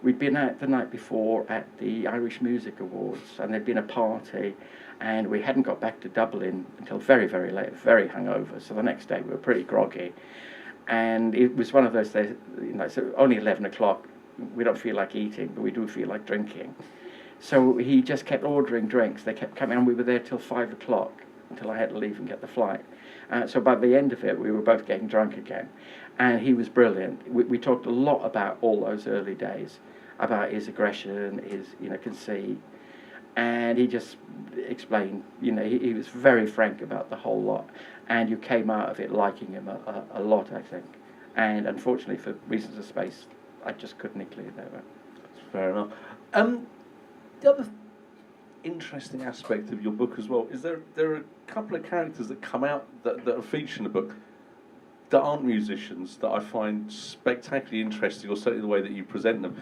we'd been out the night before at the Irish Music Awards, and there'd been a party, and we hadn't got back to Dublin until very, very late, very hungover, so the next day we were pretty groggy. And it was one of those days, so only 11 o'clock, we don't feel like eating, but we do feel like drinking. So he just kept ordering drinks, they kept coming, and we were there till 5 o'clock, until I had to leave and get the flight. So by the end of it, we were both getting drunk again. And he was brilliant. We talked a lot about all those early days, about his aggression, his conceit. And he just explained, he was very frank about the whole lot. And you came out of it liking him a lot, I think. And unfortunately, for reasons of space, I just couldn't include that one. Fair enough. The other interesting aspect of your book as well is there are a couple of characters that come out that are featured in the book that aren't musicians that I find spectacularly interesting, or certainly the way that you present them.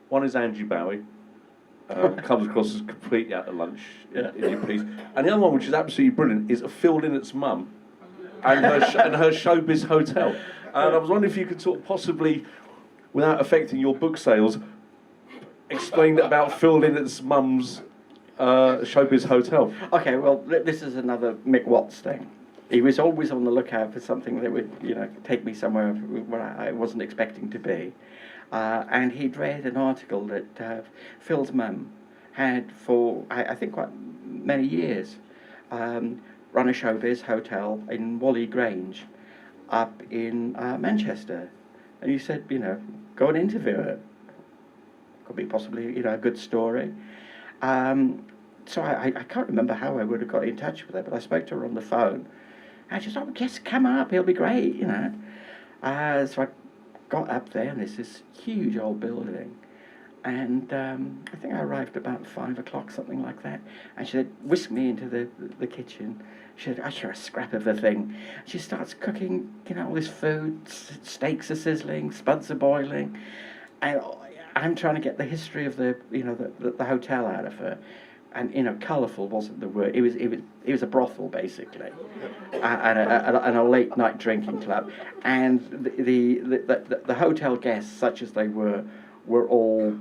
One is Angie Bowie, comes across as completely out of lunch in your piece, and the other one, which is absolutely brilliant, is Phil Lynnett's mum and her showbiz hotel. And I was wondering if you could sort of possibly, without affecting your book sales, explain about Phil Lynnett's mum's showbiz hotel. Okay, well, this is another Mick Watts thing. He was always on the lookout for something that would, take me somewhere where I wasn't expecting to be. And he'd read an article that Phil's mum had for, I think, quite many years, run a showbiz hotel in Whalley Grange up in Manchester. And he said, go and interview her. Could be possibly, a good story. So I can't remember how I would have got in touch with her, but I spoke to her on the phone. And she said, oh, yes, come up, he'll be great, So I got up there, and there's this huge old building. And I think I arrived about 5 o'clock, something like that. And she said, whisk me into the kitchen. She said, I share a scrap of a thing. She starts cooking, all this food, steaks are sizzling, spuds are boiling. And I'm trying to get the history of the hotel out of her, and colourful wasn't the word. It was a brothel basically, and a late night drinking club, and the hotel guests, such as they were all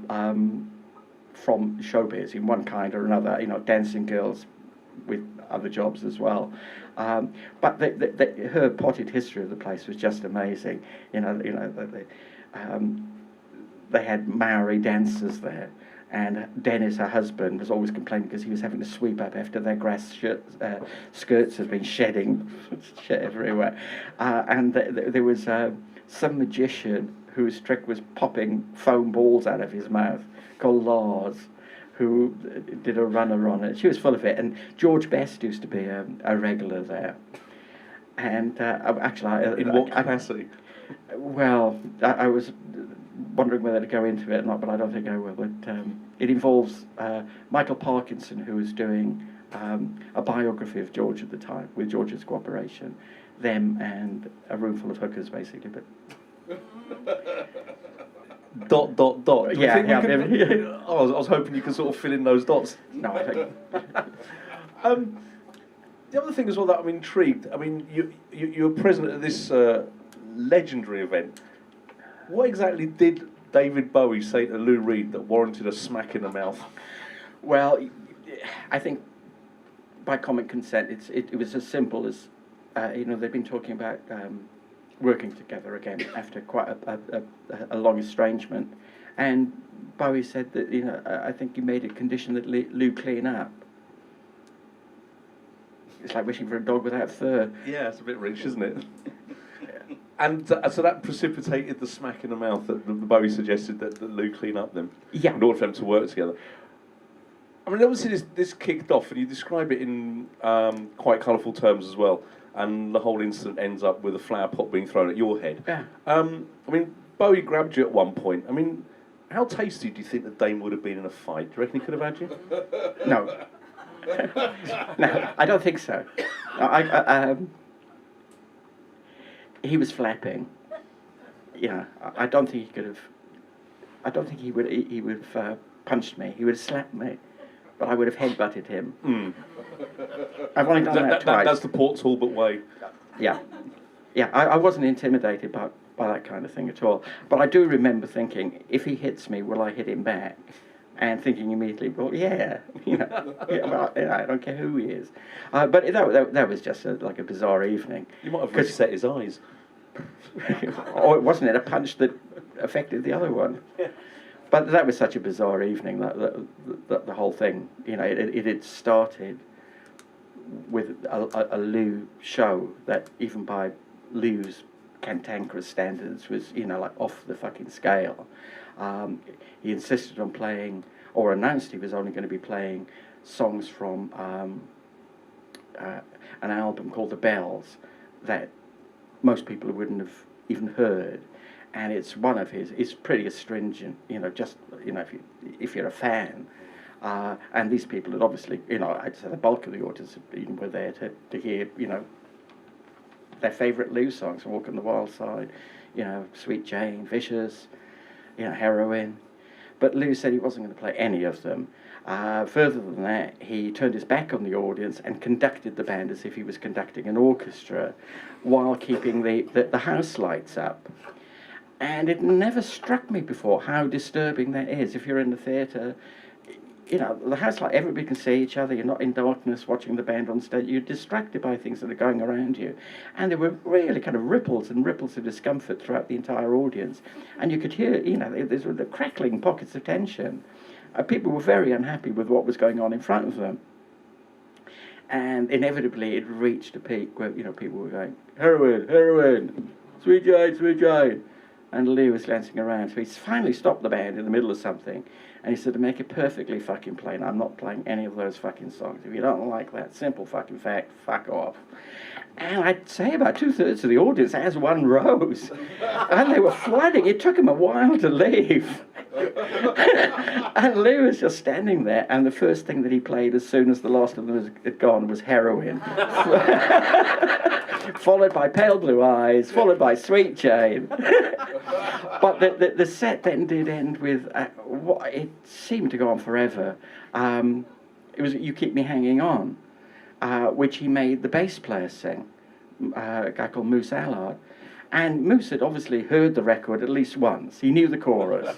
from showbiz in one kind or another. Dancing girls with other jobs as well. But her potted history of the place was just amazing. They had Maori dancers there, and Dennis, her husband, was always complaining because he was having to sweep up after their grass skirts had been shedding shit everywhere. And there was some magician whose trick was popping foam balls out of his mouth, called Lars, who did a runner on it. She was full of it. And George Best used to be a regular there. And actually... In what capacity? Well, I was wondering whether to go into it or not, but I don't think I will. But it involves Michael Parkinson, who was doing a biography of George at the time, with George's cooperation. Them and a room full of hookers, basically. But dot. Do you think yeah. I was hoping you could sort of fill in those dots. No, I think. the other thing as well that I'm intrigued. I mean, you were present at this legendary event. What exactly did David Bowie say to Lou Reed that warranted a smack in the mouth? Well, I think by common consent, it was as simple as, they've been talking about working together again after quite a long estrangement, and Bowie said that, I think he made a condition that Lou clean up. It's like wishing for a dog without fur. Yeah, it's a bit rich, isn't it? And so that precipitated the smack in the mouth that Bowie suggested that Lou clean up them. Yeah. In order for them to work together. I mean, obviously this kicked off, and you describe it in quite colourful terms as well. And the whole incident ends up with a flower pot being thrown at your head. Yeah. I mean, Bowie grabbed you at one point. I mean, how tasty do you think the Dame would have been in a fight? Do you reckon he could have had you? No. No, I don't think so. No, he was flapping. I don't think he could have. I don't think he would have punched me. He would have slapped me, but I would have headbutted him. Mm. I've only done that twice. That's the Port Talbot way. Yeah, I wasn't intimidated by that kind of thing at all. But I do remember thinking, if he hits me, will I hit him back? And thinking immediately, well, yeah, I don't care who he is. But that was just like a bizarre evening. You might have reset his eyes. Or wasn't it a punch that affected the other one? Yeah. But that was such a bizarre evening, that the whole thing, it had started with a Lou show that even by Lou's cantankerous standards was, like off the fucking scale. He insisted on playing, or announced he was only going to be playing songs from an album called The Bells that most people wouldn't have even heard. And it's one of his, it's pretty astringent, if you're a fan. And these people had obviously, I'd say the bulk of the audience were there to hear, their favourite Lou songs, Walk on the Wild Side, Sweet Jane, Vicious, Heroin. But Lou said he wasn't going to play any of them. Further than that, he turned his back on the audience and conducted the band as if he was conducting an orchestra while keeping the house lights up. And it never struck me before how disturbing that is. If you're in the theatre, the house light, everybody can see each other, you're not in darkness watching the band on stage, you're distracted by things that are going around you. And there were really kind of ripples and ripples of discomfort throughout the entire audience. And you could hear, there's the crackling pockets of tension. People were very unhappy with what was going on in front of them. And inevitably it reached a peak where, people were going, heroin, heroin, sweet Jane, sweet Jane. And Lou was glancing around, so he finally stopped the band in the middle of something, and he said, to make it perfectly fucking plain, I'm not playing any of those fucking songs. If you don't like that simple fucking fact, fuck off. And I'd say about 2/3 of the audience, as one rose, and they were flooding. It took him a while to leave. And Lou was just standing there, and the first thing that he played as soon as the last of them had gone was Heroin. Followed by Pale Blue Eyes, followed by Sweet Jane. But the set then did end with what it seemed to go on forever. It was You Keep Me Hanging On, which he made the bass player sing, a guy called Moose Allard. And Moose had obviously heard the record at least once. He knew the chorus,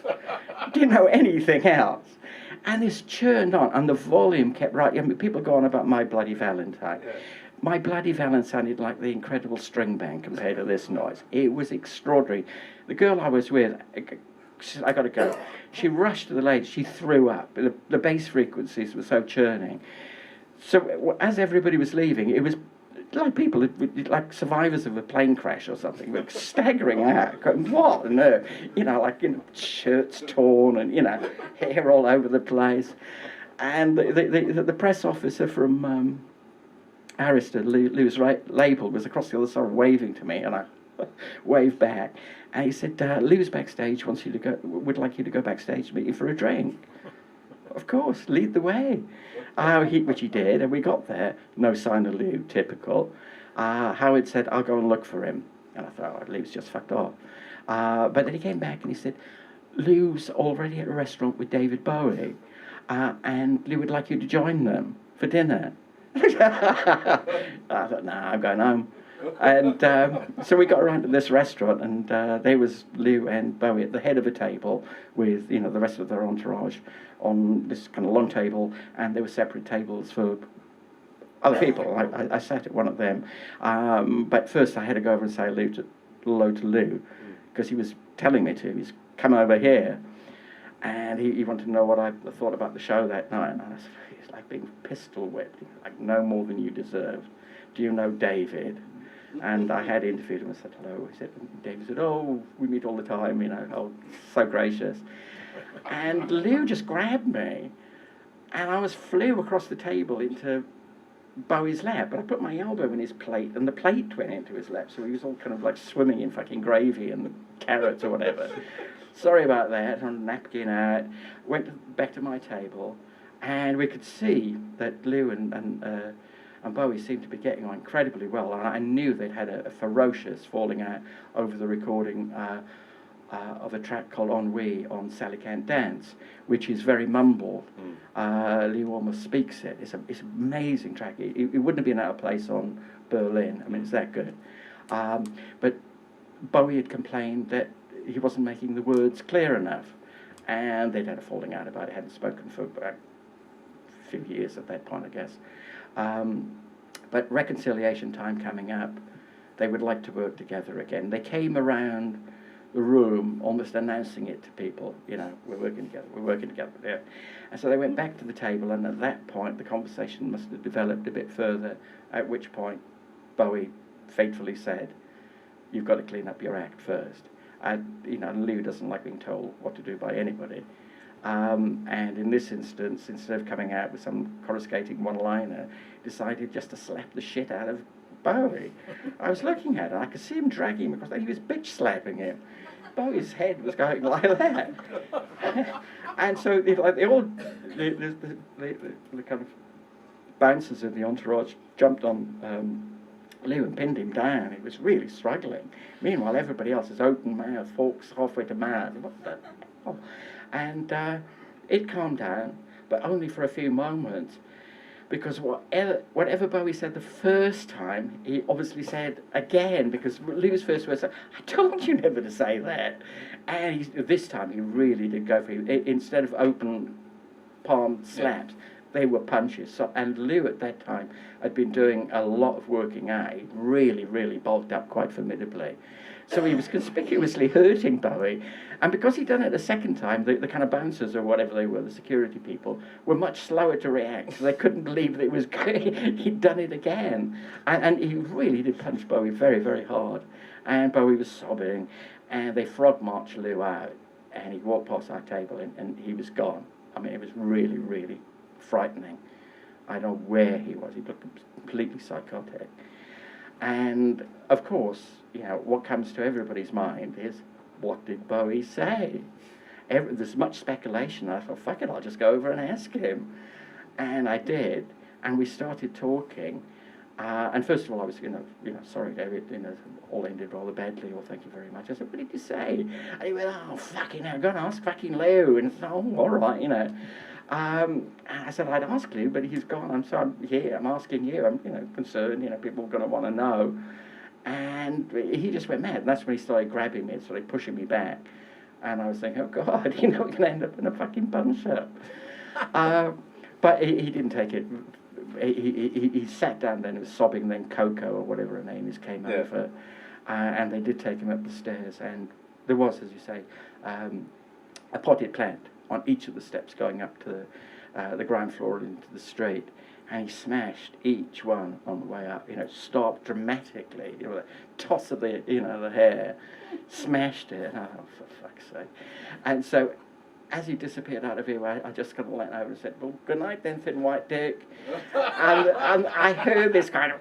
didn't know anything else. And this churned on, and the volume kept right. People go on about My Bloody Valentine. Yeah. My Bloody Valentine sounded like the Incredible String Band compared to this noise. It was extraordinary. The girl I was with, she said, I got to go. She rushed to the lady. She threw up. The bass frequencies were so churning. So as everybody was leaving, it was like people, like survivors of a plane crash or something, were staggering out, going, what on earth? Shirts torn and, hair all over the place. And the press officer from Arista, Lou's label, was across the other side waving to me, and I waved back. And he said, Lou's backstage, would like you to go backstage to meet you for a drink. Of course, lead the way. Which he did, and we got there. No sign of Lou, typical. Howard said, I'll go and look for him. And I thought, oh, Lou's just fucked off. But then he came back and he said, Lou's already at a restaurant with David Bowie, and Lou would like you to join them for dinner. I thought, nah, I'm going home. And so we got around to this restaurant, and there was Lou and Bowie at the head of a table with, the rest of their entourage on this kind of long table, and there were separate tables for other people. I sat at one of them, but first I had to go over and say hello to Lou, because he was telling me to. He's come over here, and he wanted to know what I thought about the show that night. And I said, it's like being pistol whipped, like no more than you deserved. Do you know David? And I had interviewed him and said hello. He said, David said, oh, we meet all the time, oh, so gracious. And Lou just grabbed me, and I flew across the table into Bowie's lap, but I put my elbow in his plate, and the plate went into his lap, so he was all kind of like swimming in fucking gravy and carrots or whatever. Sorry about that. On a napkin out, went back to my table, and we could see that Lou and Bowie seemed to be getting on incredibly well, and I knew they'd had a ferocious falling out over the recording of a track called Ennui on Sally Can't Dance, which is very mumbled. Lou almost speaks it. It's an amazing track. It wouldn't have been out of place on Berlin. I mean, it's that good. But Bowie had complained that he wasn't making the words clear enough, and they'd had a falling out about it. Hadn't spoken for a few years at that point, I guess. But reconciliation time coming up, they would like to work together again. They came around the room almost announcing it to people, we're working together, yeah. And so they went back to the table, and at that point the conversation must have developed a bit further, at which point Bowie fatefully said, you've got to clean up your act first. And Lou doesn't like being told what to do by anybody. And in this instance, instead of coming out with some coruscating one-liner, decided just to slap the shit out of Bowie. I was looking at it, I could see him dragging him across, he was bitch-slapping him. Bowie's head was going like that. And so the kind of bouncers of the entourage jumped on Lou and pinned him down. He was really struggling. Meanwhile, everybody else is open mouth, forks halfway to mouth. What the hell? And it calmed down, but only for a few moments, because whatever Bowie said the first time, he obviously said again, because Lou's first words said, I told you never to say that. And this time he really did go for it. Instead of open palm slaps, they were punches. So, and Lou at that time had been doing a lot of working out. He really, really bulked up quite formidably. So he was conspicuously hurting Bowie. And because he'd done it a second time, the kind of bouncers or whatever they were, the security people, were much slower to react. So they couldn't believe that it was he'd done it again. And he really did punch Bowie very, very hard. And Bowie was sobbing. And they frog marched Lou out. And he walked past our table and he was gone. I mean, it was really, really frightening. I don't know where he was. He looked completely psychotic. And, of course, what comes to everybody's mind is, what did Bowie say? There's much speculation. I thought, fuck it, I'll just go over and ask him. And I did. And we started talking. And first of all, I was, sorry, David, all ended rather badly, or thank you very much. I said, what did you say? And he went, oh, fucking hell, go and ask fucking Lou. And I said, oh, all right, And I said, I'd ask Lou, but he's gone. So I'm here, I'm asking you. I'm, concerned, people are going to want to know. And he just went mad. And that's when he started grabbing me and started pushing me back. And I was thinking, oh, God, we're going to end up in a fucking punch-up. But he didn't take it. He sat down then, he was sobbing, then Coco, or whatever her name is, came over. And they did take him up the stairs. And there was, as you say, a potted plant on each of the steps going up to the ground floor into the street, and he smashed each one on the way up. Stopped dramatically. The toss of the the hair, smashed it. Oh, for fuck's sake! And so, as he disappeared out of view, I just kind of leant over and said, "Well, good night then, thin white dick." and I heard this kind of.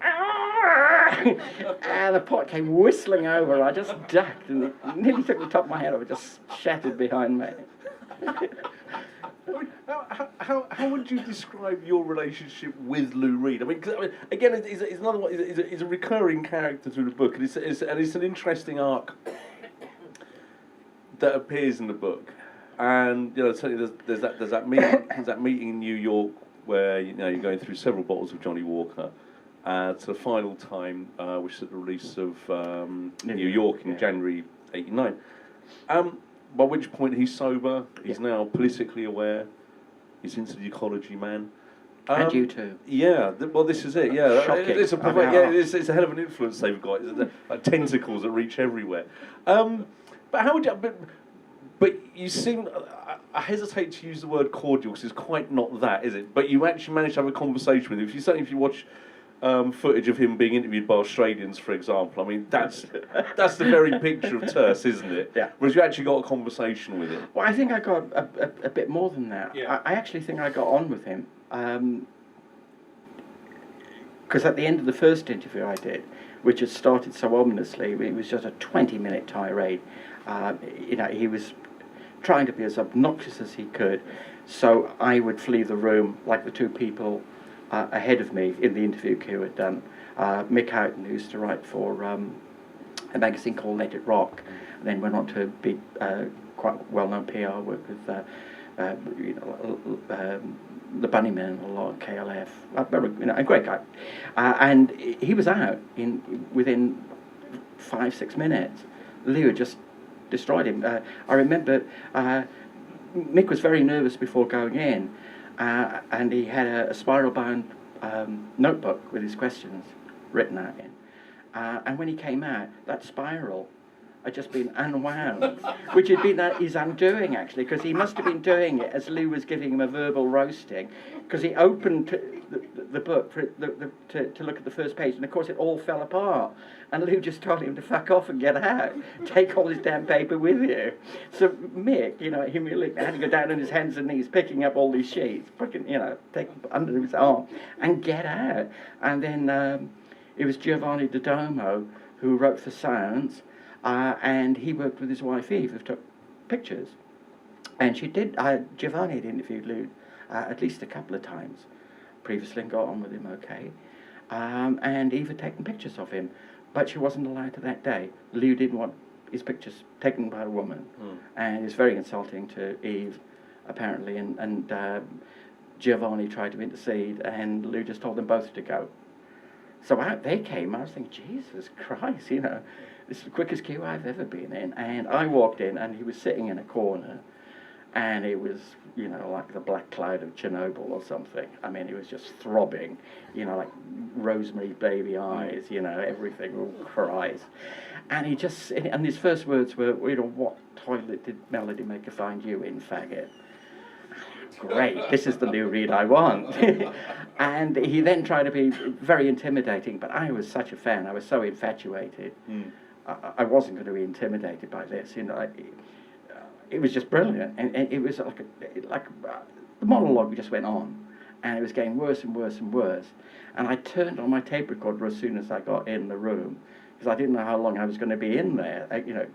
And the pot came whistling over, and I just ducked, and it nearly took the top of my head off. It just shattered behind me. How would you describe your relationship with Lou Reed? I mean, again, it's another one. It's a recurring character through the book, and it's an interesting arc that appears in the book. And certainly there's that meeting in New York where you're going through several bottles of Johnny Walker to the final time, which is at the release of New York in January '89. By which point he's sober, he's now politically aware, he's into the ecology, man. And you too. Yeah, well, this is it. Yeah, Shocking. it's a hell of an influence they've got. It's like tentacles that reach everywhere. But how would you? But you seem. I hesitate to use the word cordial because it's quite not that, is it? But you actually managed to have a conversation with him. If you watch footage of him being interviewed by Australians, for example, I mean that's the very picture of terse, isn't it? Yeah. Whereas you actually got a conversation with him. Well, I think I got a bit more than that. Yeah. I actually think I got on with him. Because at the end of the first interview I did, which had started so ominously, it was just a 20-minute tirade. He was trying to be as obnoxious as he could, so I would flee the room like the two people ahead of me in the interview queue had done. Mick Houghton, who used to write for a magazine called Let It Rock, and then went on to be quite well-known PR work with the Bunnymen a lot, KLF, a great guy. And he was out within 5-6 minutes. Leo just destroyed him. I remember Mick was very nervous before going in, and he had a spiral-bound notebook with his questions written out in. And when he came out, that spiral had just been unwound, which had been his undoing, actually, because he must have been doing it as Lou was giving him a verbal roasting, because he opened the book to look at the first page, and of course it all fell apart. And Lou just told him to fuck off and get out. Take all his damn paper with you. So Mick, humiliated, had to go down on his hands and knees, picking up all these sheets, take them under his arm, and get out. And then it was Giovanni Dodomo who wrote for Sounds, and he worked with his wife Eve, who took pictures. And she did. Giovanni had interviewed Lou at least a couple of times previously and got on with him okay. And Eve had taken pictures of him, but she wasn't allowed to that day. Lou didn't want his pictures taken by a woman, and it's very insulting to Eve, apparently. And Giovanni tried to intercede, and Lou just told them both to go. So out they came. I was thinking, Jesus Christ, this is the quickest queue I've ever been in. And I walked in, and he was sitting in a corner, and it was, like the black cloud of Chernobyl or something. I mean, it was just throbbing, like Rosemary's Baby eyes, everything, all cries. And and his first words were, what toilet did Melody Maker find you in, faggot? Great, this is the Lou Reed I want. And he then tried to be very intimidating, but I was such a fan, I was so infatuated. I wasn't going to be intimidated by this, it was just brilliant, and it was like the monologue just went on, and it was getting worse and worse and worse. And I turned on my tape recorder as soon as I got in the room, because I didn't know how long I was going to be in there,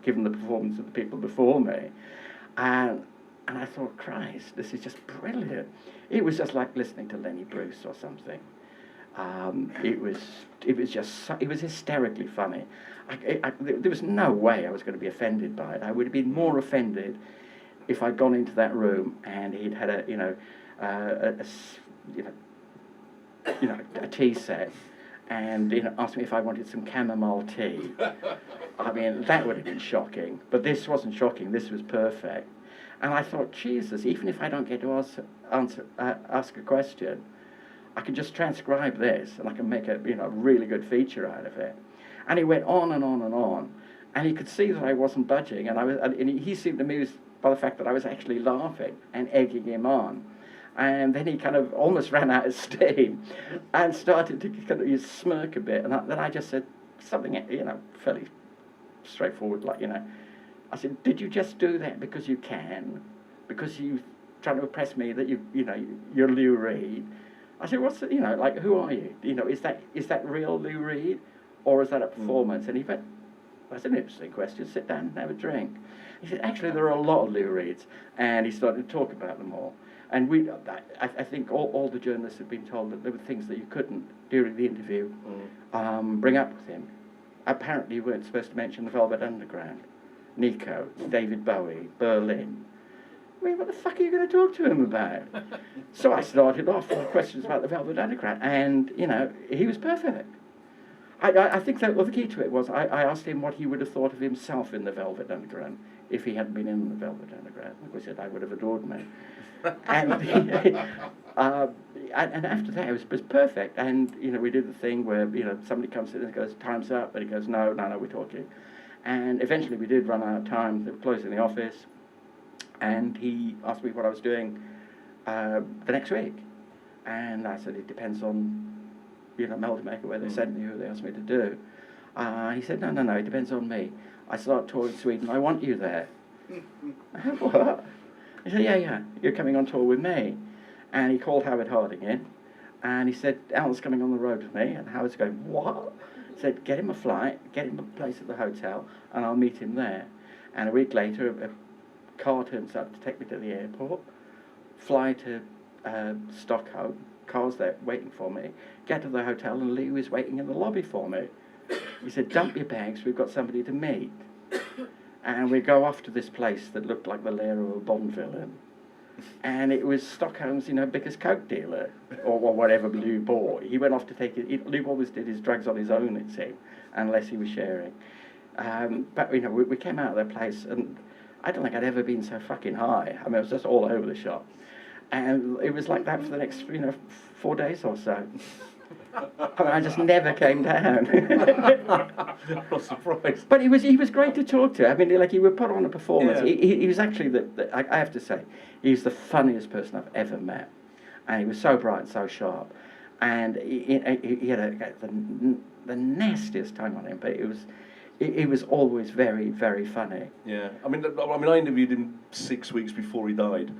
given the performance of the people before me. And I thought, Christ, this is just brilliant. It was just like listening to Lenny Bruce or something. It was hysterically funny. There was no way I was going to be offended by it. I would have been more offended if I'd gone into that room and he'd had a tea set and asked me if I wanted some chamomile tea. I mean, that would have been shocking. But this wasn't shocking. This was perfect. And I thought, Jesus, even if I don't get to ask a question, I can just transcribe this and I can make a really good feature out of it. And he went on and on and on, and he could see that I wasn't budging, and he seemed amused by the fact that I was actually laughing and egging him on. And then he kind of almost ran out of steam and started to kind of smirk a bit. And then I just said something, fairly straightforward, like, I said, did you just do that because you can? Because you're trying to impress me that you're Lou Reed? I said, what's the, who are you? Is that real Lou Reed? Or is that a performance? And he went, that's an interesting question, sit down and have a drink. He said, actually, there are a lot of Lou Reeds. And he started to talk about them all. And I think all the journalists had been told that there were things that you couldn't, during the interview, bring up with him. Apparently you weren't supposed to mention the Velvet Underground, Nico, David Bowie, Berlin, I mean, what the fuck are you going to talk to him about? So I started off with questions about the Velvet Underground, and, you know, he was perfect. I think that the key to it was I asked him what he would have thought of himself in the Velvet Underground if he hadn't been in the Velvet Underground. Of course, he said, I would have adored me. And, and after that, it was perfect. And, you know, we did the thing where, you know, somebody comes in and goes, time's up, and he goes, no, we're talking. And eventually we did run out of time. They were closing the office, and he asked me what I was doing the next week. And I said, it depends on, you know, Melody Maker, where they sent me, who they asked me to do. He said, no, it depends on me. I start touring Sweden, I want you there. What? He said, yeah, you're coming on tour with me. And he called Howard Harding in, and he said, Alan's coming on the road with me. And Howard's going, what? He said, get him a flight, get him a place at the hotel, and I'll meet him there. And a week later, a car turns up to take me to the airport, fly to Stockholm, car's there waiting for me, get to the hotel, and Lee was waiting in the lobby for me. He said, dump your bags, we've got somebody to meet. And we go off to this place that looked like the lair of a Bond villain. And it was Stockholm's, you know, biggest coke dealer, or whatever Lou bought. He went off to take it. Lou always did his drugs on his own, it seemed, unless he was sharing. But, you know, we came out of that place, and I don't think I'd ever been so fucking high. I mean, it was just all over the shop. And it was like that for the next, you know, 4 days or so. I mean, I just never came down. I'm not surprised. But he was great to talk to. I mean, like, he would put on a performance. Yeah. He was actually I have to say, he's the funniest person I've ever met. And he was so bright and so sharp. And he had the nastiest tongue on him, but it was always very, very funny. Yeah, I mean, I interviewed him 6 weeks before he died.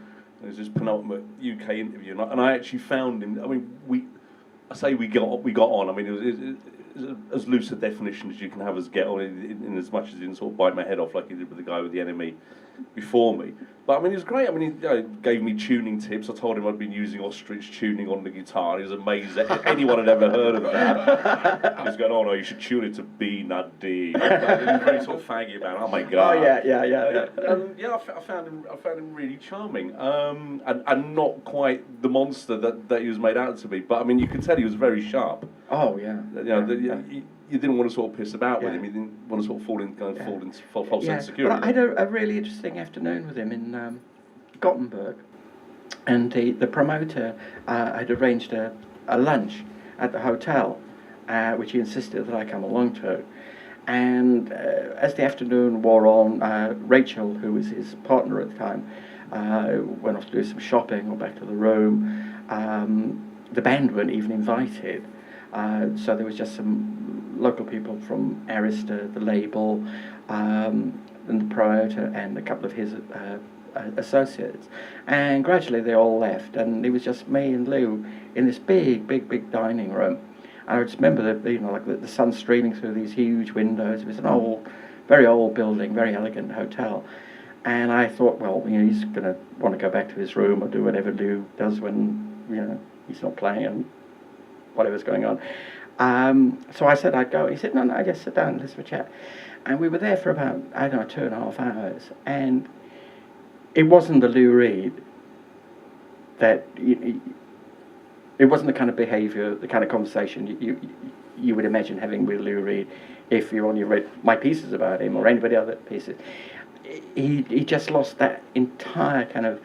It was his penultimate UK interview, and I actually found him. I mean, we got on. I mean, it was as loose a definition as you can have as get on, in as much as he didn't sort of bite my head off like he did with the guy with the enemy before me. But I mean, it was great. I mean, he gave me tuning tips. I told him I'd been using ostrich tuning on the guitar. He was amazed that anyone had ever heard of that. He was going, "Oh no, you should tune it to B, not D." He was very sort of faggy about it. Oh my god. Oh yeah. Yeah, I found him really charming, and not quite the monster that he was made out to be. But I mean, you could tell he was very sharp. Oh yeah. You know, you didn't want to sort of piss about with him. You didn't want to sort of fall into false insecurity. But I had a really interesting afternoon with him in Gothenburg, and the promoter had arranged a lunch at the hotel, which he insisted that I come along to. And as the afternoon wore on, Rachel, who was his partner at the time, went off to do some shopping or back to the room. The band weren't even invited, so there was just some local people from Arista, the label, and the promoter, and a couple of his associates. And gradually they all left, and it was just me and Lou in this big dining room. And I just remember the sun streaming through these huge windows. It was an very old building, very elegant hotel. And I thought, well, you know, he's going to want to go back to his room or do whatever Lou does when, you know, he's not playing and whatever's going on. So I said I'd go. He said, no, just sit down, let's have a chat. And we were there for about, 2.5 hours. And it wasn't the Lou Reed that... It wasn't the kind of behaviour, the kind of conversation you would imagine having with Lou Reed if you only read my pieces about him or anybody other pieces. He just lost that entire kind of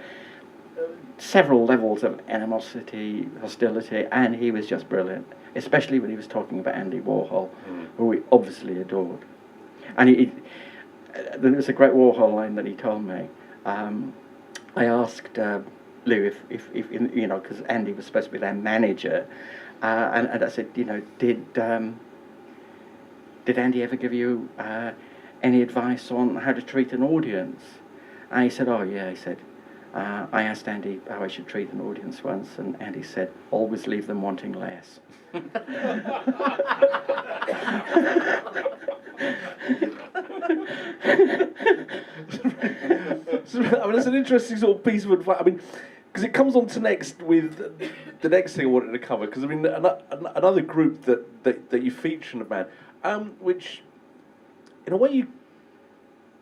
several levels of animosity, hostility, and he was just brilliant, especially when he was talking about Andy Warhol, who he obviously adored. And there was a great Warhol line that he told me. I asked Lou if you know, because Andy was supposed to be their manager, and I said, you know, did Andy ever give you any advice on how to treat an audience? And he said, oh yeah, he said, I asked Andy how I should treat an audience once, and Andy said, always leave them wanting less. I mean, it's an interesting sort of piece of advice. I mean, because it comes on to next with the next thing I wanted to cover. Because I mean, another group that you feature in the band, which in a way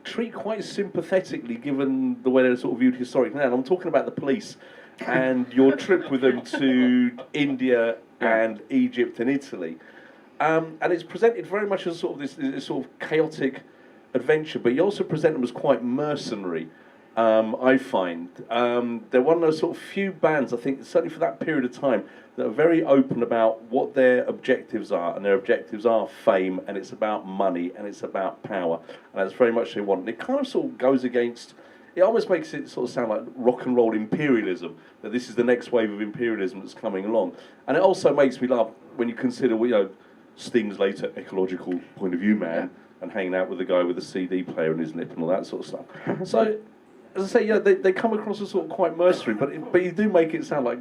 treat quite sympathetically, given the way they're sort of viewed historically now. And I'm talking about the police and your trip with them to India and Egypt and Italy. And it's presented very much as sort of this sort of chaotic adventure, but you also present them as quite mercenary. I find they're one of those sort of few bands, I think, certainly for that period of time, that are very open about what their objectives are, and their objectives are fame, and it's about money, and it's about power, and that's very much what they want. And it kind of sort of goes against, it almost makes it sort of sound like rock and roll imperialism, that this is the next wave of imperialism that's coming along. And it also makes me laugh when you consider, Sting's later ecological point of view man, and hanging out with the guy with the CD player in his lip and all that sort of stuff. So, as I say, they come across as sort of quite mercenary, but you do make it sound like,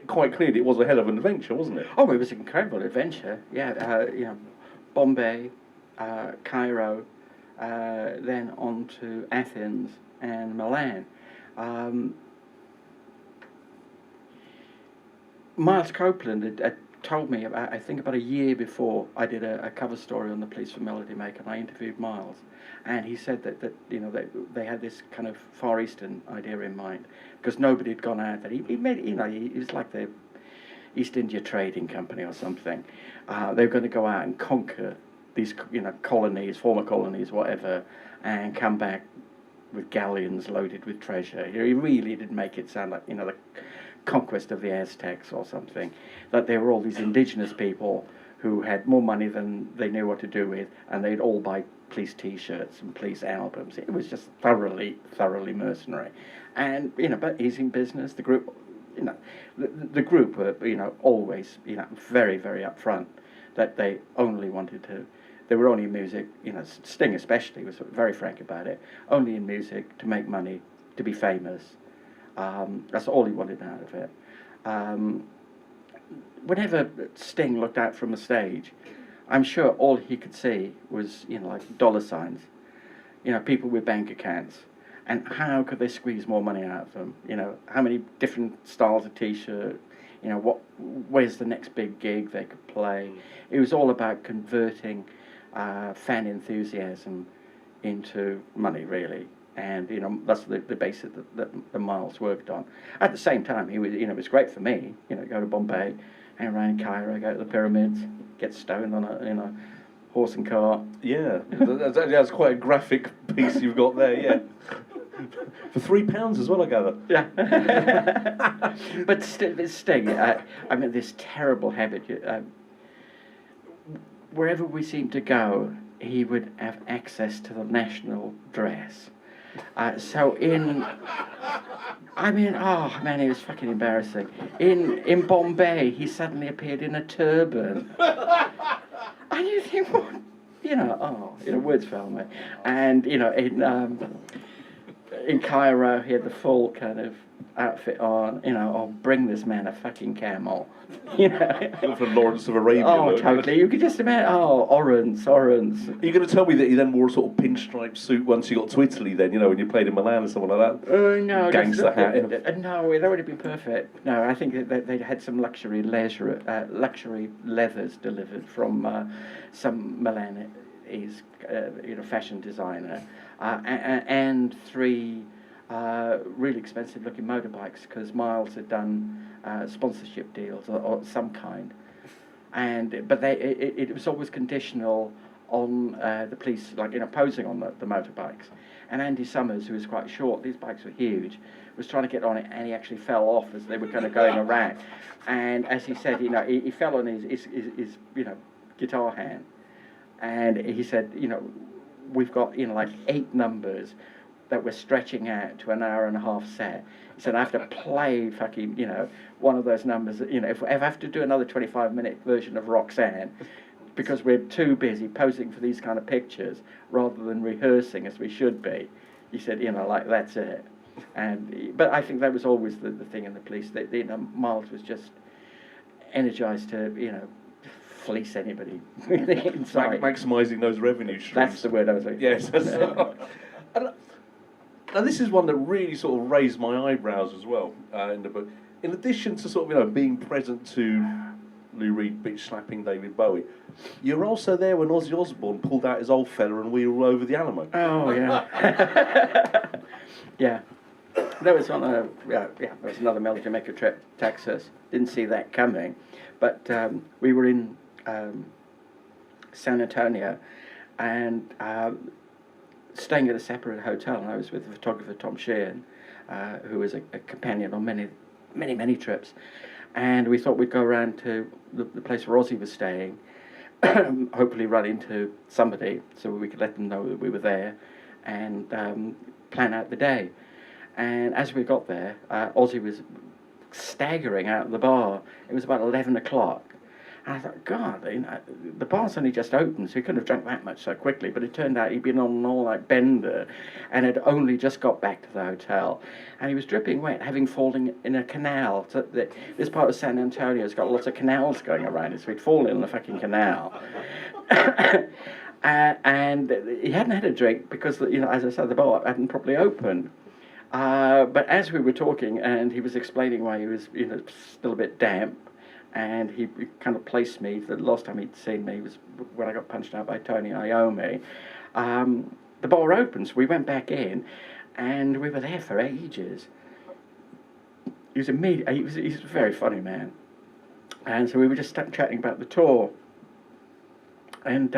quite clearly it was a hell of an adventure, wasn't it? Oh, it was an incredible adventure. Yeah, Bombay, Cairo, then on to Athens and Milan. Miles Copeland had told me, I think about a year before, I did a cover story on the police for Melody Maker, and I interviewed Miles, and he said that they had this kind of Far Eastern idea in mind, because nobody had gone out there. He was like the East India Trading Company or something. They were going to go out and conquer these colonies, former colonies, whatever, and come back with galleons loaded with treasure. He really did make it sound like the conquest of the Aztecs or something, that they were all these indigenous people who had more money than they knew what to do with, and they'd all buy police t-shirts and police albums. It was just thoroughly mercenary. And but he's in business. The group the group were always very upfront that they only wanted to, they were only in music, Sting especially was very frank about it, only in music to make money, to be famous. That's all he wanted out of it. Whenever Sting looked out from a stage, I'm sure all he could see was, like dollar signs, people with bank accounts, and how could they squeeze more money out of them? How many different styles of T-shirt, where's the next big gig they could play? It was all about converting fan enthusiasm into money, really. And that's the basis that the Miles worked on. At the same time, he was it was great for me. Go to Bombay, hang around in Cairo, go to the pyramids, get stoned on a horse and cart. Yeah, that's quite a graphic piece you've got there. Yeah, for £3 as well, I gather. Yeah, but Sting, this terrible habit. Wherever we seemed to go, he would have access to the national dress. So it was fucking embarrassing. In Bombay, he suddenly appeared in a turban. And you think, what? Words fail me. And, in Cairo, he had the full kind of outfit on, I'll bring this man a fucking camel. From Lawrence of Arabia. Oh, totally. You could just imagine, Orange. Are you going to tell me that he then wore a sort of pinstripe suit once you got to Italy then, when you played in Milan or something like that? No. Gangster hat. No, that would have been perfect. No, I think that they had some luxury leathers delivered from some Milanese, fashion designer, and 3 really expensive looking motorbikes, because Miles had done sponsorship deals or some kind, but it was always conditional on the police posing on the motorbikes. And Andy Summers, who was quite short, these bikes were huge, was trying to get on it, and he actually fell off as they were kind of going around. And as he said, he fell on his guitar hand, and he said, we've got 8 numbers that we're stretching out to an hour and a half set. He said, I have to play fucking, one of those numbers, if I have to do another 25-minute version of Roxanne, because we're too busy posing for these kind of pictures rather than rehearsing as we should be. He said, that's it. But I think that was always the thing in the police. Miles was just energised to, fleece anybody inside. Maximising those revenue streams. That's the word I was looking for. Yes. Now this is one that really sort of raised my eyebrows as well in the book. In addition to sort of being present to Lou Reed bitch slapping David Bowie. You were also there when Ozzy Osbourne pulled out his old fella and we were all over the Alamo. Oh, yeah. Yeah. There was there was another Mel Jamaica trip, Texas. Didn't see that coming. But we were in San Antonio and staying at a separate hotel, and I was with the photographer Tom Sheehan, who was a companion on many trips. And we thought we'd go around to the place where Ozzy was staying, hopefully run into somebody so we could let them know that we were there and plan out the day. And as we got there, Ozzy was staggering out of the bar. It was about 11 o'clock. And I thought, God, the bar's only just opened, so he couldn't have drunk that much so quickly. But it turned out he'd been on an all-night bender and had only just got back to the hotel. And he was dripping wet, having fallen in a canal. So this part of San Antonio's got lots of canals going around it, so he'd fallen in the fucking canal. And he hadn't had a drink because, as I said, the bar hadn't properly opened. But as we were talking, and he was explaining why he was, still a bit damp, and he kind of placed me. The last time he'd seen me was when I got punched out by Tony Iommi. The bar opened, so we went back in, and we were there for ages. He's a very funny man, and so we were just chatting about the tour, and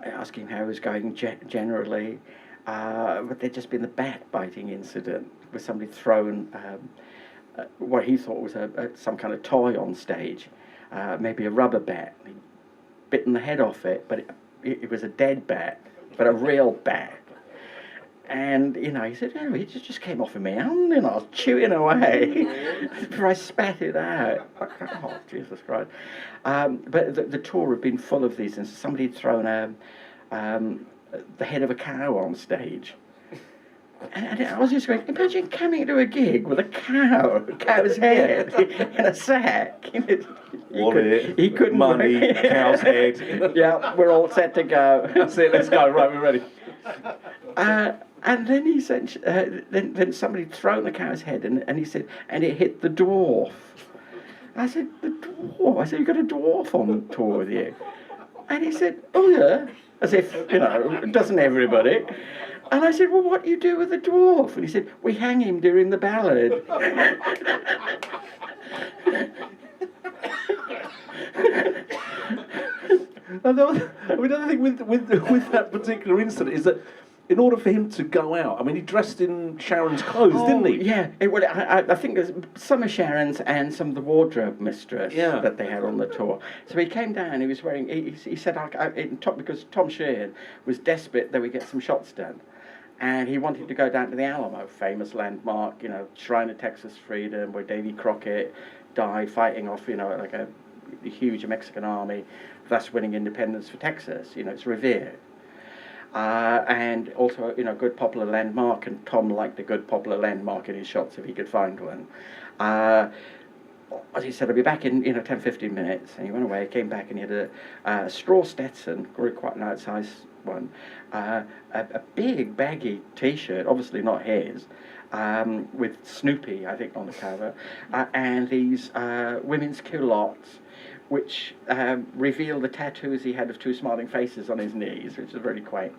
asking how it was going generally. But there'd just been the backbiting incident with somebody throwing what he thought was some kind of toy on stage, maybe a rubber bat. He'd bitten the head off it, but it was a dead bat, but a real bat. And, he said, it just came off of me, and I was chewing away before I spat it out. Oh, Jesus Christ. But the tour had been full of these, and somebody had thrown the head of a cow on stage. And I was just going, imagine coming to a gig with a cow's head in a sack. He couldn't. Money, cow's head. Yeah, we're all set to go. That's it, let's go, right, we're ready. And then he said, then somebody had thrown the cow's head, and he said, and it hit the dwarf. I said, the dwarf? I said, you got a dwarf on tour with you? And he said, oh yeah, as if, doesn't everybody? And I said, well, what do you do with the dwarf? And he said, we hang him during the ballad. Another thing with that particular incident is that in order for him to go out, he dressed in Sharon's clothes, didn't he? Yeah, I think there's some of Sharon's and some of the wardrobe mistress that they had on the tour. So he came down, he was wearing, he said, because Tom Sheehan was desperate that we get some shots done. And he wanted to go down to the Alamo, famous landmark, Shrine of Texas Freedom, where Davy Crockett died fighting off, like a huge Mexican army, thus winning independence for Texas. It's revered. And also, good popular landmark, and Tom liked a good popular landmark in his shots if he could find one. As he said, I'll be back in 10, 15 minutes. And he went away, came back, and he had a straw Stetson, quite an outsized one, a big baggy T-shirt, obviously not his, with Snoopy, I think, on the cover, and these women's culottes, which reveal the tattoos he had of two smiling faces on his knees, which is very quaint,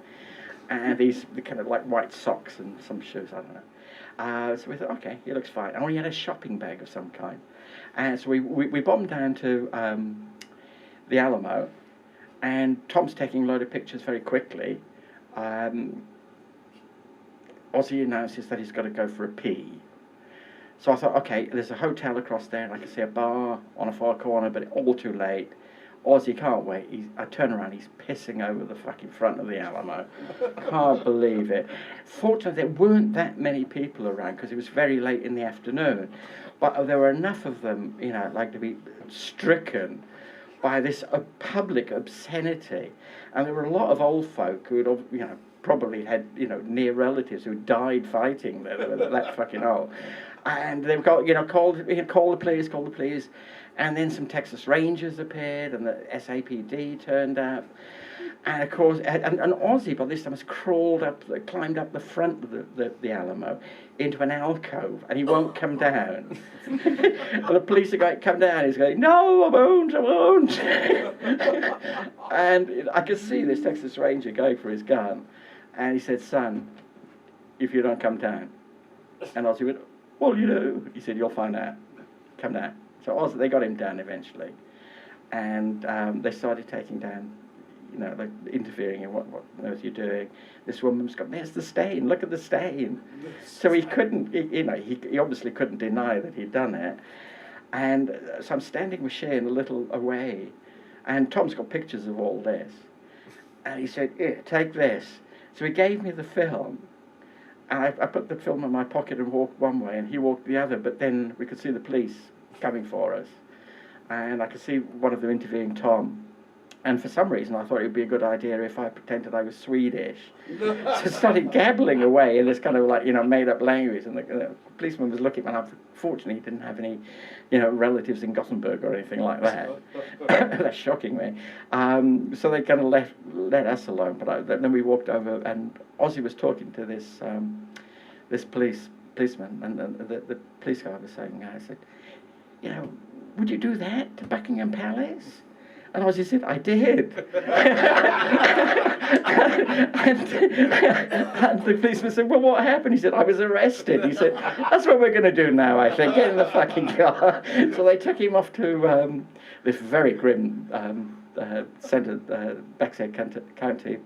and the kind of like white socks and some shoes, I don't know. So we thought, okay, he looks fine. And he had a shopping bag of some kind. And so we bombed down to the Alamo, and Tom's taking a load of pictures very quickly. Ozzy announces that he's got to go for a pee. So I thought, okay, there's a hotel across there, and I can see a bar on a far corner, but all too late. Ozzy can't wait. I turn around, he's pissing over the fucking front of the Alamo. Can't believe it. Fortunately, there weren't that many people around because it was very late in the afternoon. But there were enough of them, to be stricken by this public obscenity. And there were a lot of old folk who had, probably had, near relatives who died fighting. They were that fucking old. And they've got, you know, call the police, and then some Texas Rangers appeared, and the SAPD turned up, and of course, and Ozzy by this time has climbed up the front of the Alamo into an alcove, and he won't come down. And the police are going, come down. He's going, no, I won't. And I could see this Texas Ranger going for his gun, and he said, son, if you don't come down. And Ozzy went, well, you know. He said, you'll find out. Come down. So Ozzy, they got him down eventually, and they started taking down, you know, like interfering in what on earth you're doing. This woman's got, there's the stain, look at the stain. So he couldn't, he obviously couldn't deny that he'd done it. And so I'm standing with Shane a little away, and Tom's got pictures of all this. And he said, here, take this. So he gave me the film, and I put the film in my pocket and walked one way, and he walked the other, but then we could see the police coming for us. And I could see one of them interviewing Tom. And for some reason, I thought it would be a good idea if I pretended I was Swedish. So I started gabbling away in this kind of like, you know, made-up language. And the policeman was looking, and unfortunately, he didn't have any, you know, relatives in Gothenburg or anything like that. That's shocking me. So they kind of let us alone. But then we walked over, and Ozzy was talking to this policeman, and the police guy was saying, I said, you know, would you do that to Buckingham Palace? And Ozzy said, I did. and the policeman said, well, what happened? He said, I was arrested. He said, that's what we're going to do now, I think. Get in the fucking car. So they took him off to this very grim backstage county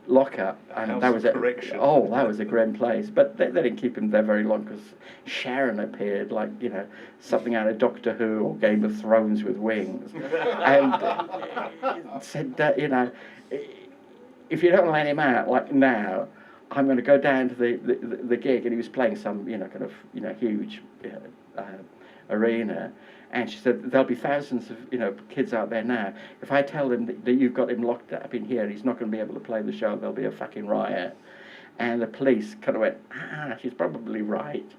lockup, and that was a grim place. But they didn't keep him there very long, because Sharon appeared like, you know, something out of Doctor Who or Game of Thrones with wings, and said, you know, if you don't let him out like now, I'm going to go down to the gig. And he was playing some, you know, kind of, you know, huge arena. And she said, there'll be thousands of, you know, kids out there now. If I tell them that you've got him locked up in here and he's not going to be able to play the show, there'll be a fucking riot. And the police kind of went, she's probably right.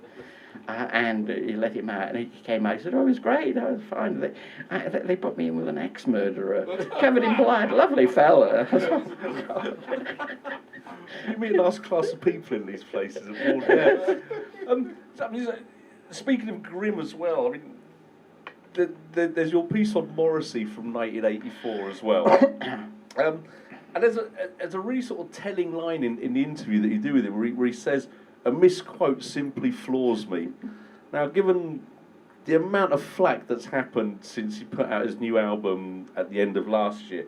And he let him out, and he came out. He said, oh, it was great, that was fine. They put me in with an ex-murderer, covered in blood, lovely fella. You meet a nice class of people in these places. Yeah. I mean, speaking of grim as well, I mean, there's your piece on Morrissey from 1984 as well. And there's a really sort of telling line in the interview that you do with him where he says, a misquote simply floors me. Now, given the amount of flack that's happened since he put out his new album at the end of last year,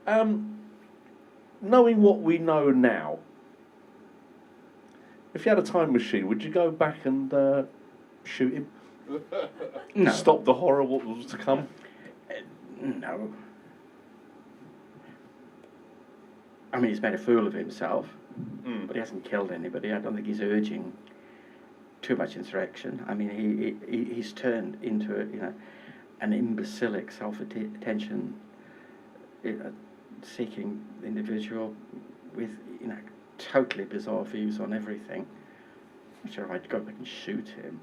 knowing what we know now, if you had a time machine, would you go back and shoot him? No. Stop the horror what was to come? No. I mean, he's made a fool of himself, but he hasn't killed anybody. I don't think he's urging too much insurrection. I mean, he's turned into an imbecilic self-attention seeking individual with, you know, totally bizarre views on everything. I'm sure I'd go back and shoot him.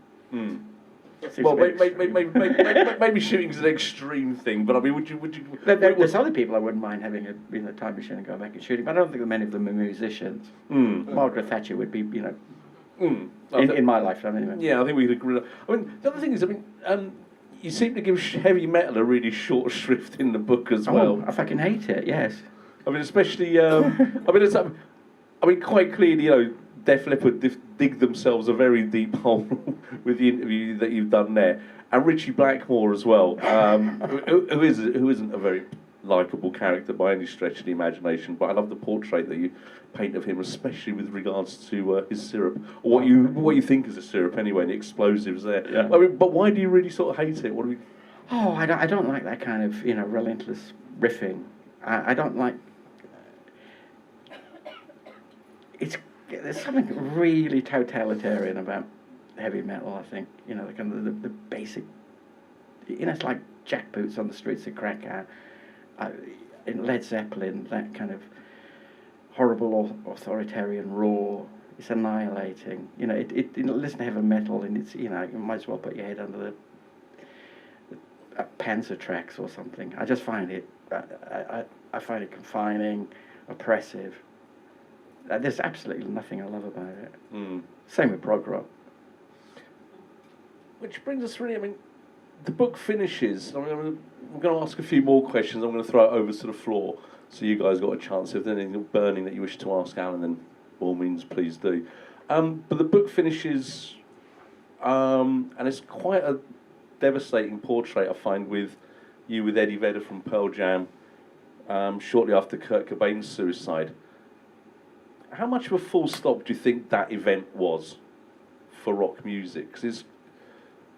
Well, maybe shooting's an extreme thing, but I mean, would you? There's other people I wouldn't mind having a time machine and go back and shooting, but I don't think that many of them are musicians. Margaret Thatcher would be, you know, in my lifetime anyway. Yeah, I think we could agree. I mean, the other thing is, I mean, you seem to give heavy metal a really short shrift in the book as well. I fucking hate it. Yes. I mean, especially. I mean, quite clearly, you know, Def Leppard dig themselves a very deep hole with the interview that you've done there, and Richie Blackmore as well, who isn't a very likeable character by any stretch of the imagination. But I love the portrait that you paint of him, especially with regards to his syrup, or what you think is a syrup anyway, and the explosives there. Yeah. I mean, but why do you really sort of hate it? What do we? Oh, I don't like that kind of, you know, relentless riffing. I don't like. There's something really totalitarian about heavy metal, I think. You know, the kind of the basic, you know, it's like jackboots on the streets of Krakow. In Led Zeppelin, that kind of horrible authoritarian raw, It's annihilating. You know, listen to heavy metal, and it's, you know, you might as well put your head under the Panzer tracks or something. I just find it, I find it confining, oppressive. There's absolutely nothing I love about it. Same with prog rock. Which brings us really, I mean, the book finishes. I'm going to ask a few more questions. I'm going to throw it over to the floor, so you guys got a chance. If there's anything burning that you wish to ask Alan, then by all means, please do. But the book finishes, and it's quite a devastating portrait, I find, with you with Eddie Vedder from Pearl Jam, shortly after Kurt Cobain's suicide. How much of a full stop do you think that event was for rock music? Because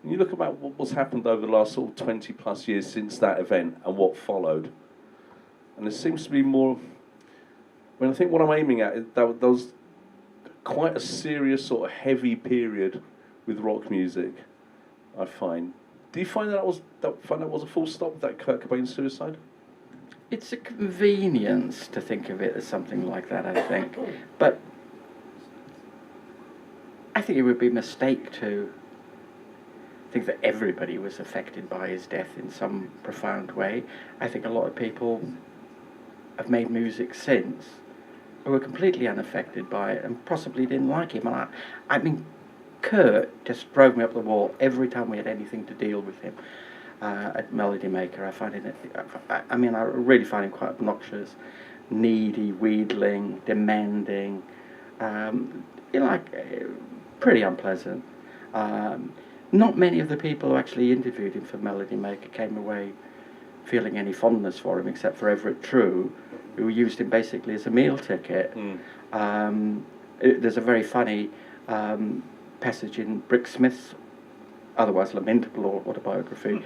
when you look about what's happened over the last sort of 20 plus years since that event and what followed, and there seems to be more. I mean, I think what I'm aiming at is that was quite a serious sort of heavy period with rock music, I find. Do you find that was a full stop, that Kurt Cobain suicide? It's a convenience to think of it as something like that, I think. But I think it would be a mistake to think that everybody was affected by his death in some profound way. I think a lot of people have made music since who were completely unaffected by it and possibly didn't like him. And I mean, Kurt just drove me up the wall every time we had anything to deal with him. At Melody Maker, I find it. I mean, I really find him quite obnoxious, needy, wheedling, demanding. Pretty unpleasant. Not many of the people who actually interviewed him for Melody Maker came away feeling any fondness for him, except for Everett True, who used him basically as a meal ticket. There's a very funny passage in Brick Smith's otherwise lamentable autobiography,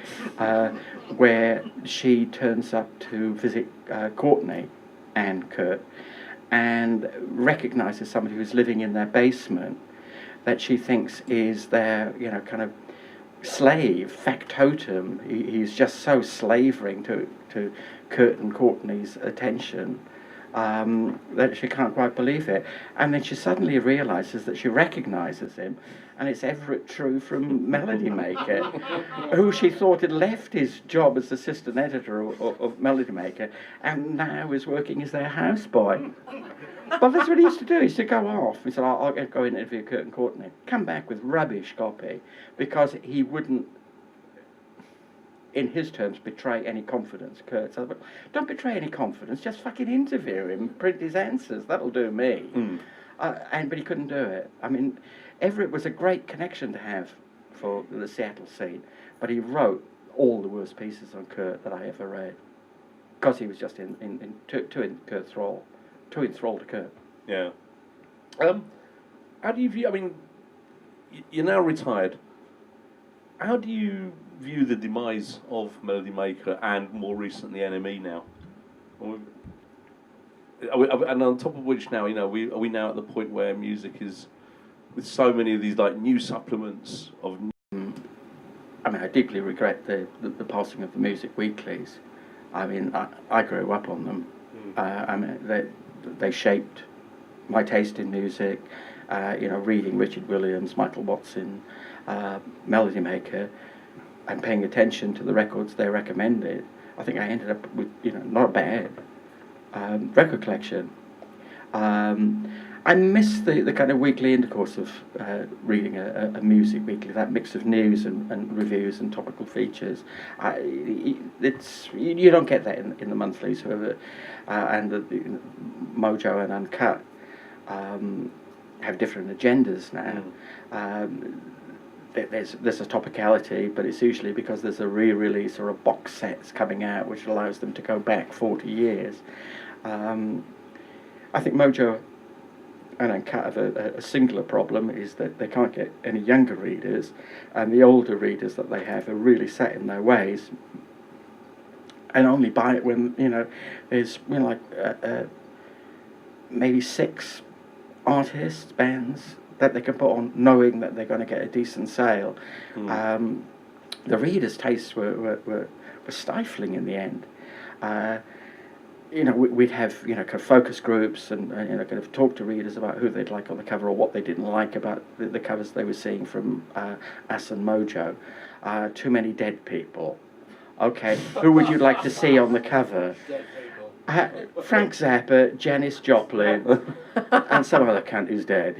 where she turns up to visit Courtney and Kurt and recognises somebody who's living in their basement that she thinks is their, you know, kind of slave, factotum. He's just so slavering to Kurt and Courtney's attention that she can't quite believe it. And then she suddenly realises that she recognises him, and it's Everett True from Melody Maker, who she thought had left his job as assistant editor of Melody Maker and now is working as their houseboy. Well, that's what he used to do. He used to go off. He said, I'll go interview Kurt and Courtney. Come back with rubbish copy, because he wouldn't, in his terms, betray any confidence. Kurt said, don't betray any confidence, just fucking interview him, print his answers, that'll do me. But he couldn't do it. I mean, Everett was a great connection to have for the Seattle scene, but he wrote all the worst pieces on Kurt that I ever read, because he was just too enthralled to Kurt. Yeah. How do you view, I mean, you're now retired. How do you view the demise of Melody Maker and more recently NME now? And on top of which now, you know, are we now at the point where music is, with so many of these like new supplements of... I mean, I deeply regret the passing of the music weeklies. I mean, I grew up on them. I mean, they shaped my taste in music. You know, reading Richard Williams, Michael Watson, Melody Maker, and paying attention to the records they recommended. I think I ended up with, you know, not a bad record collection. I miss the kind of weekly intercourse of reading a music weekly, that mix of news and reviews and topical features. You don't get that in the monthlies, however, and the Mojo and Uncut have different agendas now. There's a topicality, but it's usually because there's a re-release or a box set coming out which allows them to go back 40 years. I think Mojo and Uncut have a singular problem, is that they can't get any younger readers, and the older readers that they have are really set in their ways and only buy it when, you know, there's, you know, like maybe 6 artists, bands that they can put on knowing that they're going to get a decent sale. The readers' tastes were stifling in the end. we'd have, kind of focus groups and kind of talk to readers about who they'd like on the cover or what they didn't like about the covers they were seeing from Us and Mojo. Too many dead people. Okay, who would you like to see on the cover? Frank Zappa, Janis Joplin, and some other cunt who's dead.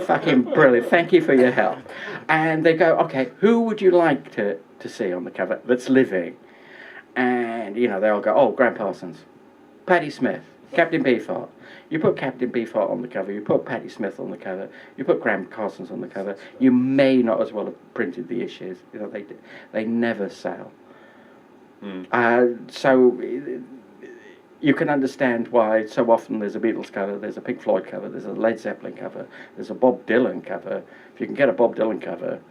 Fucking brilliant. Thank you for your help. And they go, okay, who would you like to see on the cover that's living? And, they all go, oh, Graham Parsons, Patti Smith, Captain Beefheart. You put Captain Beefheart on the cover, you put Patti Smith on the cover, you put Graham Parsons on the cover, you may not as well have printed the issues. They never sell. So you can understand why so often there's a Beatles cover, there's a Pink Floyd cover, there's a Led Zeppelin cover, there's a Bob Dylan cover. If you can get a Bob Dylan cover,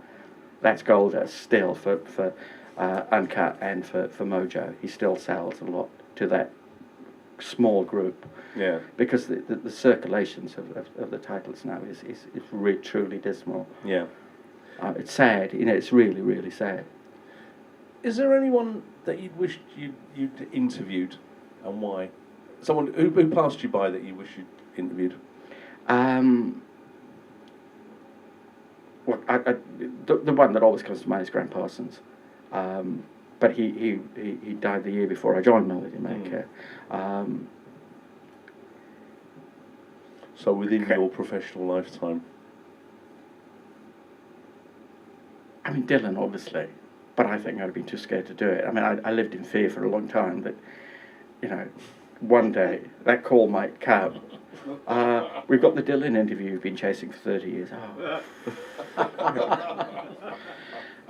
that's gold still for Uncut and for Mojo. He still sells a lot to that small group. Yeah. Because the circulations of the titles now is truly dismal. Yeah. It's sad, it's really, really sad. Is there anyone that you'd wished you'd interviewed, and why? Someone who passed you by that you wish you'd interviewed? Well, the one that always comes to mind is Graham Parsons, but he died the year before I joined Melody Maker. So within your professional lifetime? I mean, Dylan, obviously. But I think I'd have been too scared to do it. I mean, I lived in fear for a long time that, one day that call might come. We've got the Dylan interview you've been chasing for 30 years.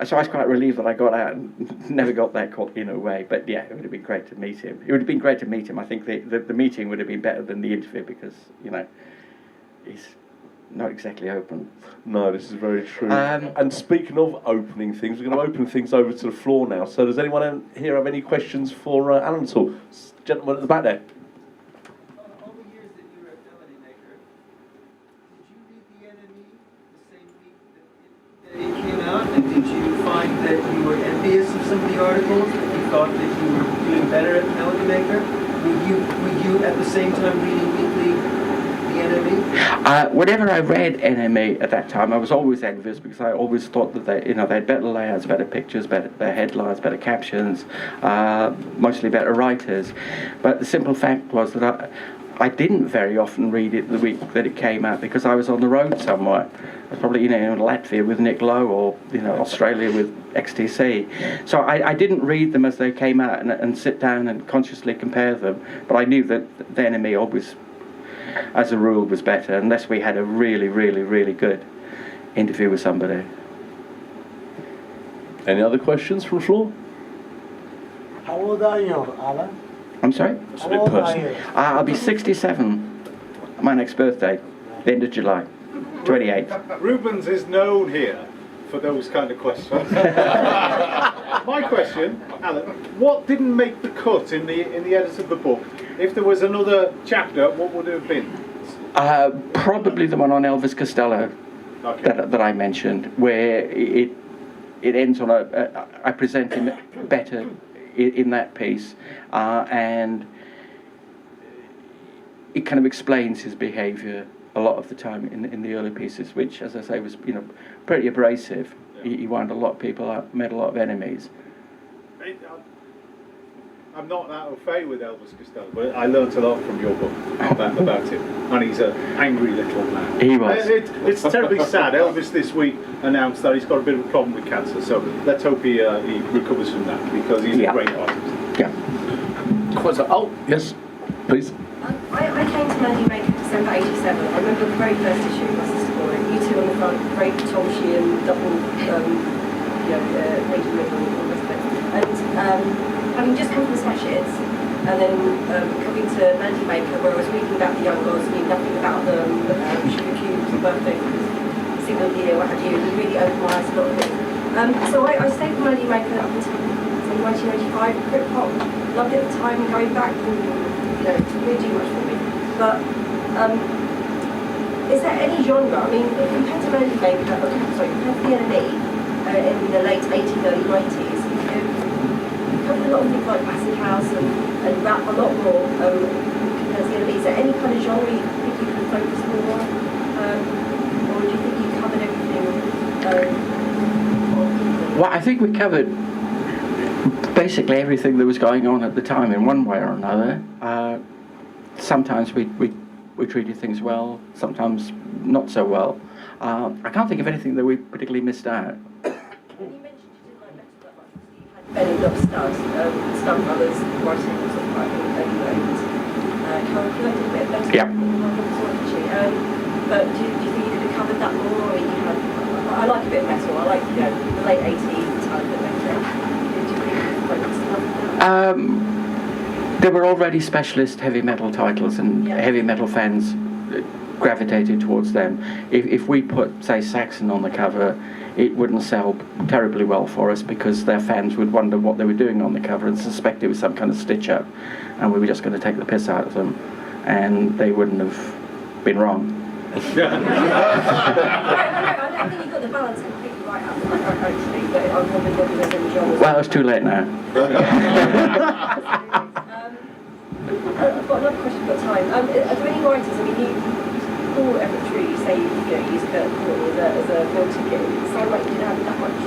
So I was quite relieved that I got out and never got that call in a way. But yeah, it would have been great to meet him. It would have been great to meet him. I think the meeting would have been better than the interview because, he's not exactly open. No, this is very true. And speaking of opening things, we're going to open things over to the floor now. So does anyone here have any questions for Allan at all? Gentleman at the back there. All the years that you were at Melody Maker, did you read The Enemy the same week that it came out? And did you find that you were envious of some of the articles, that you thought that you were doing better at Melody Maker? Were you at the same time reading weekly The Enemy? Whenever I read Enemy at that time, I was always envious because I always thought that they had better layouts, better pictures, better headlines, better captions, mostly better writers. But the simple fact was that I didn't very often read it the week that it came out because I was on the road somewhere. I was probably in Latvia with Nick Lowe or Australia with XTC. So I didn't read them as they came out and sit down and consciously compare them. But I knew that The Enemy always, as a rule, was better unless we had a really, really, really good interview with somebody. Any other questions from the floor? How old are you, Alan? I'm sorry? It's a bit personal. I'll be 67, my next birthday, the end of July, 28th. Rubens is known here for those kind of questions. My question, Alan, what didn't make the cut in the edit of the book? If there was another chapter, what would it have been? Probably the one on Elvis Costello that I mentioned, where it ends on I present him better in that piece, and it kind of explains his behaviour a lot of the time in the early pieces, which, as I say, was pretty abrasive. Yeah. He wound a lot of people up, made a lot of enemies. I'm not that au fait with Elvis Costello, but I learnt a lot from your book about him, and he's an angry little man. He was. It's terribly sad. Elvis this week announced that he's got a bit of a problem with cancer, so let's hope he recovers from that, because he's a great artist. Yeah. Quite so. Oh, yes, please. I came to Melody Maker December '87. I remember the very first issue of my sister bought it. You two on the front, great Tom Sheehan, double, Lady Ribbon, and all the rest of it. And having just come from the Smash Hits, and then coming to Melody Maker, where I was reading about the Young Gods, knew nothing about them, Sugar Cubes, birthday, single year, what have you, and it really opened my eyes a lot of things. So I stayed with Melody Maker up until 1985, Brit Pop, loved it at the time, going back, didn't really do much for me. But is there any genre, I mean, compared to Melody Maker, compared to The Enemy in the late 80s, early 90s, covered a lot of things like acid house and rap a lot more compared to the other. Is there any kind of genre you think you can focus more on? Or do you think you covered everything? Well, I think we covered basically everything that was going on at the time in one way or another. Sometimes we treated things well, sometimes not so well. I can't think of anything that we particularly missed out. And you mentioned you didn't like metal that much, so you had Ben and Dub Stud Brothers, Morrison, sort of like, and Carol Clark did a bit better. Yeah. But do you think you could have covered that more, or you had? I like a bit of metal. I like the late '80s type of metal. Do you think you could focus on that? There were already specialist heavy metal titles, and heavy metal fans gravitated towards them. If we put, say, Saxon on the cover, it wouldn't sell terribly well for us because their fans would wonder what they were doing on the cover and suspect it was some kind of stitch-up, and we were just going to take the piss out of them, and they wouldn't have been wrong. I think you got the balance completely right actually, but I'm wondering whether there's any genres. Well, it's too late now. I've got another question, got time. Are there any writers, I mean, Paul Everett True, you say you use Kurt Courtney as a meal ticket. It sounded like you didn't have that much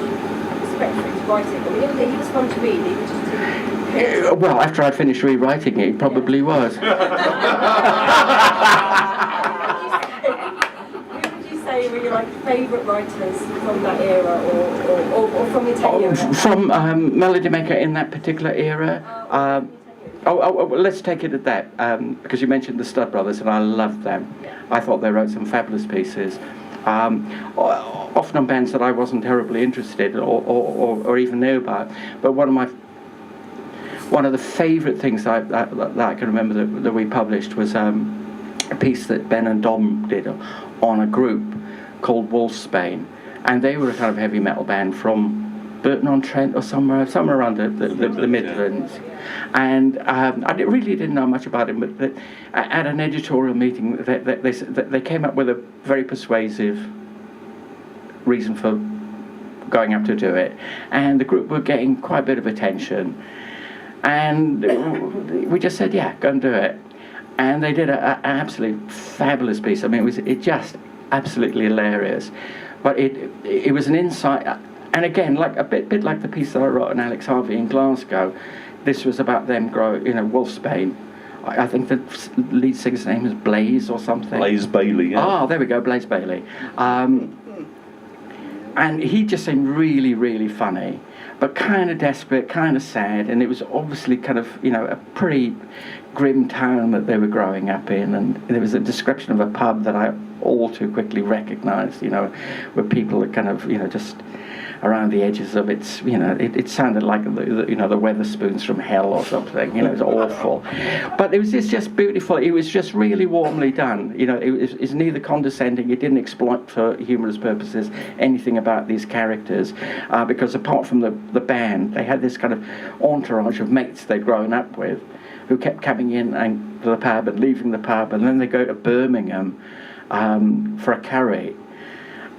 respect for his writing. I mean, he was fun to read, he was just too... Well, after I'd finished rewriting it, it probably was. Who would you say were your favourite writers from that era or from your tenure? From Melody Maker in that particular era. Well, let's take it at that, because you mentioned the Stud Brothers, and I loved them. I thought they wrote some fabulous pieces, often on bands that I wasn't terribly interested or even knew about. But one of the favourite things that I can remember that we published was a piece that Ben and Dom did on a group called Wolfsbane, and they were a kind of heavy metal band from Burton-on-Trent or somewhere around the Midlands. And I really didn't know much about him, but at an editorial meeting, they came up with a very persuasive reason for going up to do it. And the group were getting quite a bit of attention. And we just said, yeah, go and do it. And they did an absolutely fabulous piece. I mean, it just absolutely hilarious. But it was an insight. And again, like a bit like the piece that I wrote on Alex Harvey in Glasgow, this was about them growing, Wolfsbane. I think the lead singer's name is Blaze or something. Blaze Bailey, yeah. Oh, there we go, Blaze Bailey. And he just seemed really, really funny, but kind of desperate, kind of sad, and it was obviously kind of, a pretty grim town that they were growing up in, and there was a description of a pub that I all too quickly recognised, where people are kind of, just around the edges of it, it sounded like the Weatherspoons from hell or something. It was awful, but it's just beautiful. It was just really warmly done. It's neither condescending. It didn't exploit for humorous purposes anything about these characters, because apart from the band, they had this kind of entourage of mates they'd grown up with, who kept coming in and to the pub and leaving the pub, and then they go to Birmingham for a curry,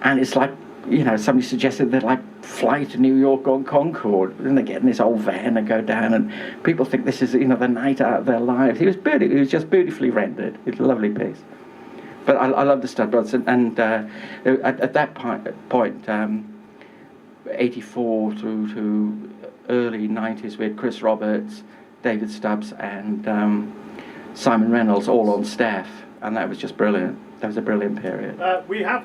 and it's like. Somebody suggested they'd fly to New York on Concorde, and they get in this old van and go down, and people think this is the night out of their lives. It was just beautifully rendered. It's a lovely piece. But I love the Stud Brothers, and at that point, 84 through to early 90s, we had Chris Roberts, David Stubbs, and Simon Reynolds all on staff, and that was just brilliant. That was a brilliant period. We've had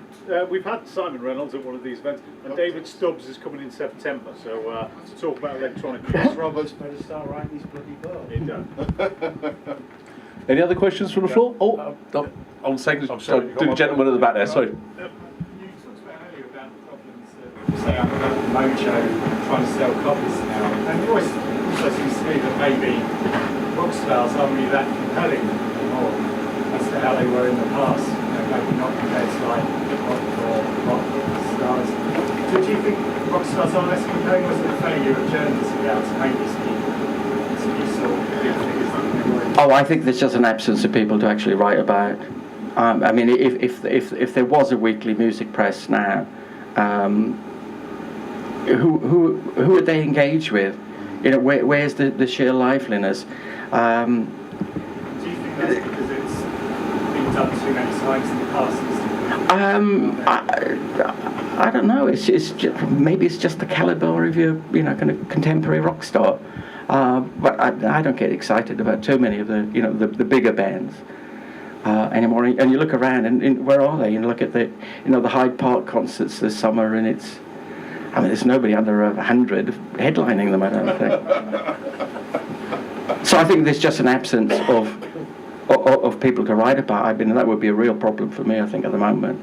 Simon Reynolds at one of these events, and David Stubbs is coming in September. So to talk about electronic. Chris Roberts better start writing his bloody book. He does. Any other questions from the floor? I'm saying, the gentleman at the back there. Sorry. You talked about earlier about the problems that say about Mojo trying to sell copies now, and it always also seems to me that maybe rock stars aren't really that compelling anymore as to how they were in the past. Maybe not compared to rock stars. So do you think rock stars are less compelling, or is it a failure of journalists to be able to make these sort of big figures that they were? Oh, I think there's just an absence of people to actually write about. I mean, if there was a weekly music press now, who would they engage with? You know, where's the sheer liveliness? Do you think that's because it's been done too many times in the past? I don't know. It's maybe it's just the caliber of your, you know, kind of contemporary rock star. But I don't get excited about too many of the, you know, the bigger bands anymore. And you look around, and where are they? You look at the, you know, the Hyde Park concerts this summer, and it's, I mean, there's nobody under 100 headlining them, I don't think. So I think there's just an absence of people to write about. I mean, that would be a real problem for me, I think, at the moment.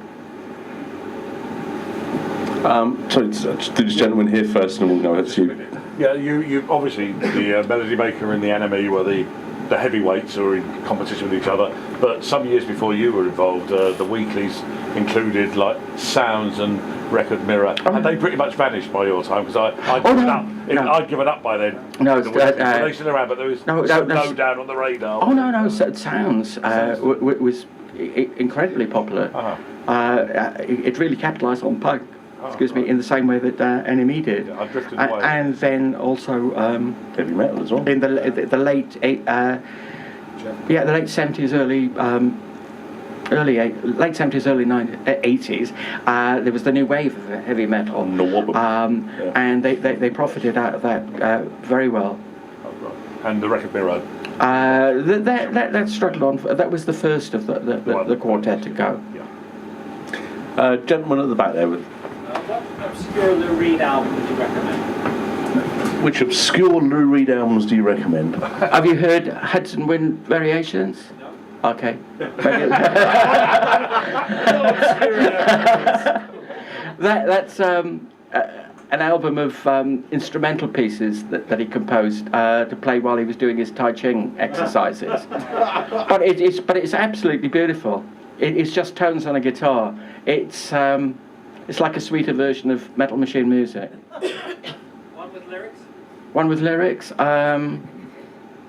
Sorry, do this gentleman here first, and we'll go to you. Yeah, you obviously, the Melody Maker and the NME were the heavyweights who were in competition with each other, but some years before you were involved, the weeklies included like Sounds and Record Mirror. Had they pretty much vanished by your time? Because I'd given up by then. No, they still around, but there was no down on the radar. Oh no, Sounds was incredibly popular. It really capitalised on punk. Excuse me, in the same way that NME did. Yeah, I drifted away. And then also Heavy metal as well. in the late the late 70s, late 70s, early 80s, there was the new wave of heavy metal, and they profited out of that very well. And the Record Mirror. That struggled on. That was the first of the quartet to go. Yeah. Gentleman at the back there. What obscure Lou Reed album would you recommend? Which obscure Lou Reed albums do you recommend? Have you heard Hudson Wind Variations? No. Okay. That's an album of instrumental pieces that he composed to play while he was doing his Tai Chi exercises. But it's absolutely beautiful. It's just tones on a guitar. It's like a sweeter version of Metal Machine music. One with lyrics? One with lyrics.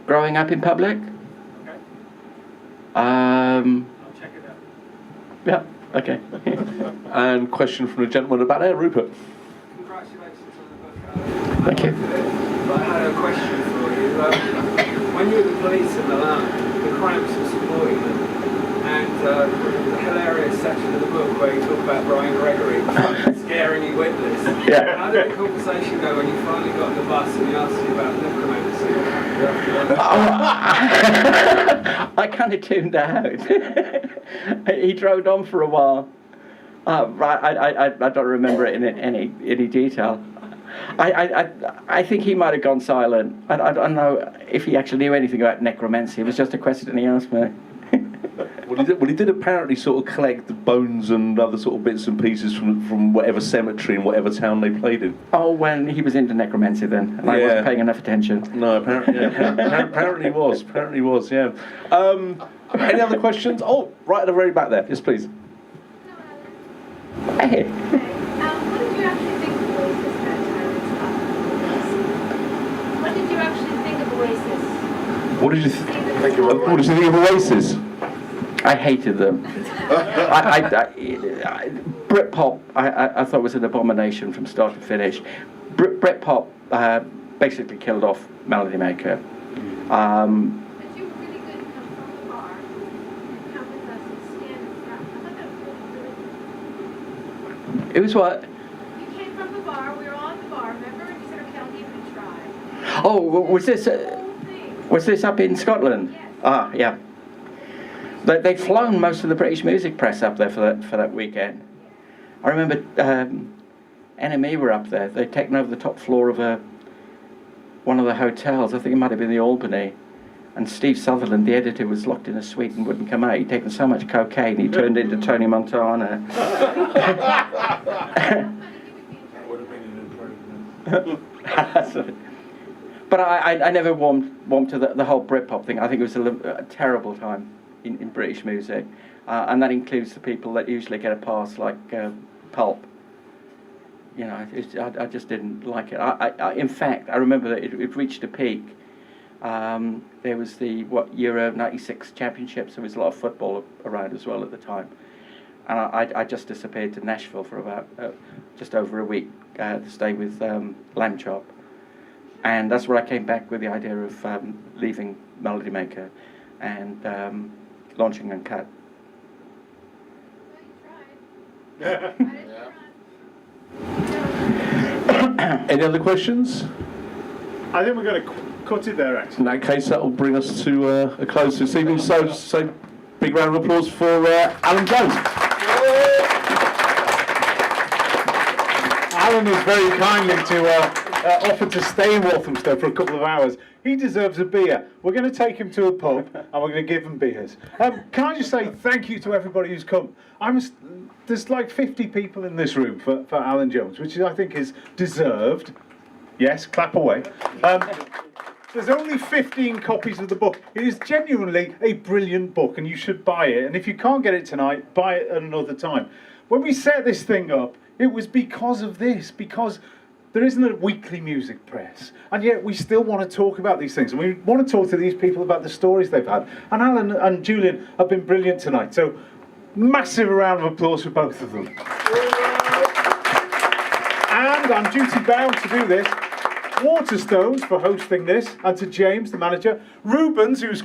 Growing Up in Public. Okay. I'll check it out. Yeah, okay. And question from the gentleman about there, Rupert. Congratulations on the book. Thank you. I had a question for you. When you were the police in Milan, the Cramps were supporting them, and the hilarious section of the book where you talk about Brian Gregory scaring you witless. Yeah. How did the conversation go when you finally got on the bus and he asked you about necromancy? I kind of tuned out. He droned on for a while. I don't remember it in any detail. I think he might have gone silent. I don't know if he actually knew anything about necromancy. It was just a question he asked me. Well, he did apparently sort of collect the bones and other sort of bits and pieces from whatever cemetery in whatever town they played in. Oh, when he was into necromancy then, and I wasn't paying enough attention. No, apparently he was. Apparently he was, yeah. Any other questions? Oh, right at the very back there. Yes, please. Hey. What did you actually think of Oasis that time? What did you actually think of Oasis? What did you think of Oasis? I hated them. Britpop, I thought was an abomination from start to finish. Britpop basically killed off Melody Maker. But you were really good to come from the bar and come with us and stand and stuff. I thought that was really good. It was what? You came from the bar, we were all at the bar, remember? And you said, okay, I'll give it a try. Oh, was this The whole thing. was this up in Scotland? Yes. Ah, yeah. They'd flown most of the British music press up there for that weekend. I remember NME were up there. They'd taken over the top floor of one of the hotels. I think it might have been the Albany. And Steve Sutherland, the editor, was locked in a suite and wouldn't come out. He'd taken so much cocaine, he turned into Tony Montana. That would have been an improvement. But I never warmed to the whole Britpop thing. I think it was a terrible time in British music, and that includes the people that usually get a pass, like Pulp. You know, I just didn't like it. In fact, I remember that it reached a peak. There was the Euro '96 championships. There was a lot of football around as well at the time, and I just disappeared to Nashville for about just over a week to stay with Lamb Chop. And that's where I came back with the idea of leaving Melody Maker and launching Uncut. Any other questions? I think we're going to cut it there, actually. In that case, that will bring us to a close this evening. So big round of applause for Allan Jones. Alan was very kindly to offer to stay in Walthamstow for a couple of hours. He deserves a beer. We're going to take him to a pub and we're going to give him beers. Can I just say thank you to everybody who's come? There's like 50 people in this room for Allan Jones, which I think is deserved. Yes, clap away. There's only 15 copies of the book. It is genuinely a brilliant book and you should buy it. And if you can't get it tonight, buy it at another time. When we set this thing up, it was because of this, because there isn't a weekly music press, and yet we still want to talk about these things, and we want to talk to these people about the stories they've had. And Alan and Julian have been brilliant tonight, so massive round of applause for both of them. And I'm duty bound to do this. Waterstones for hosting this, and to James, the manager, Rubens, who's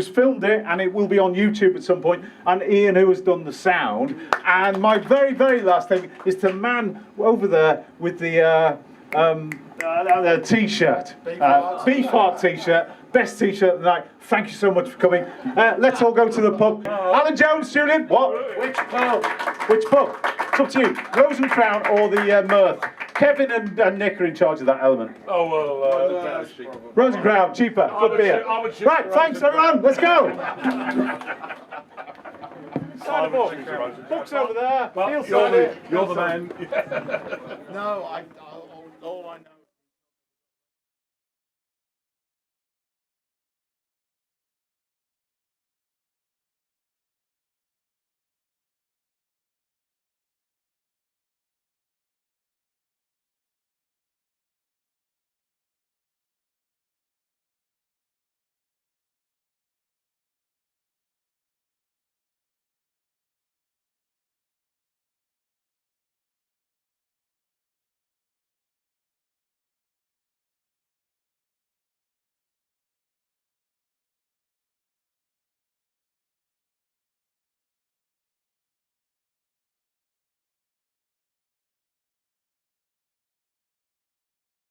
filmed it, and it will be on YouTube at some point, and Ian, who has done the sound. And my very, very last thing is to man over there with the t-shirt, Beefheart t-shirt, best t-shirt of the night. Thank you so much for coming. Let's all go to the pub. Allan Jones, Julian. What? Which pub? Which pub? It's up to you. Rose and Crown or the Mirth. Kevin and Nick are in charge of that element. Oh, well, Rose and Crown, cheaper, good beer. Right, thanks everyone, let's go. Sign a book. Book's over there. He'll sign it. You're the man. No, all I know.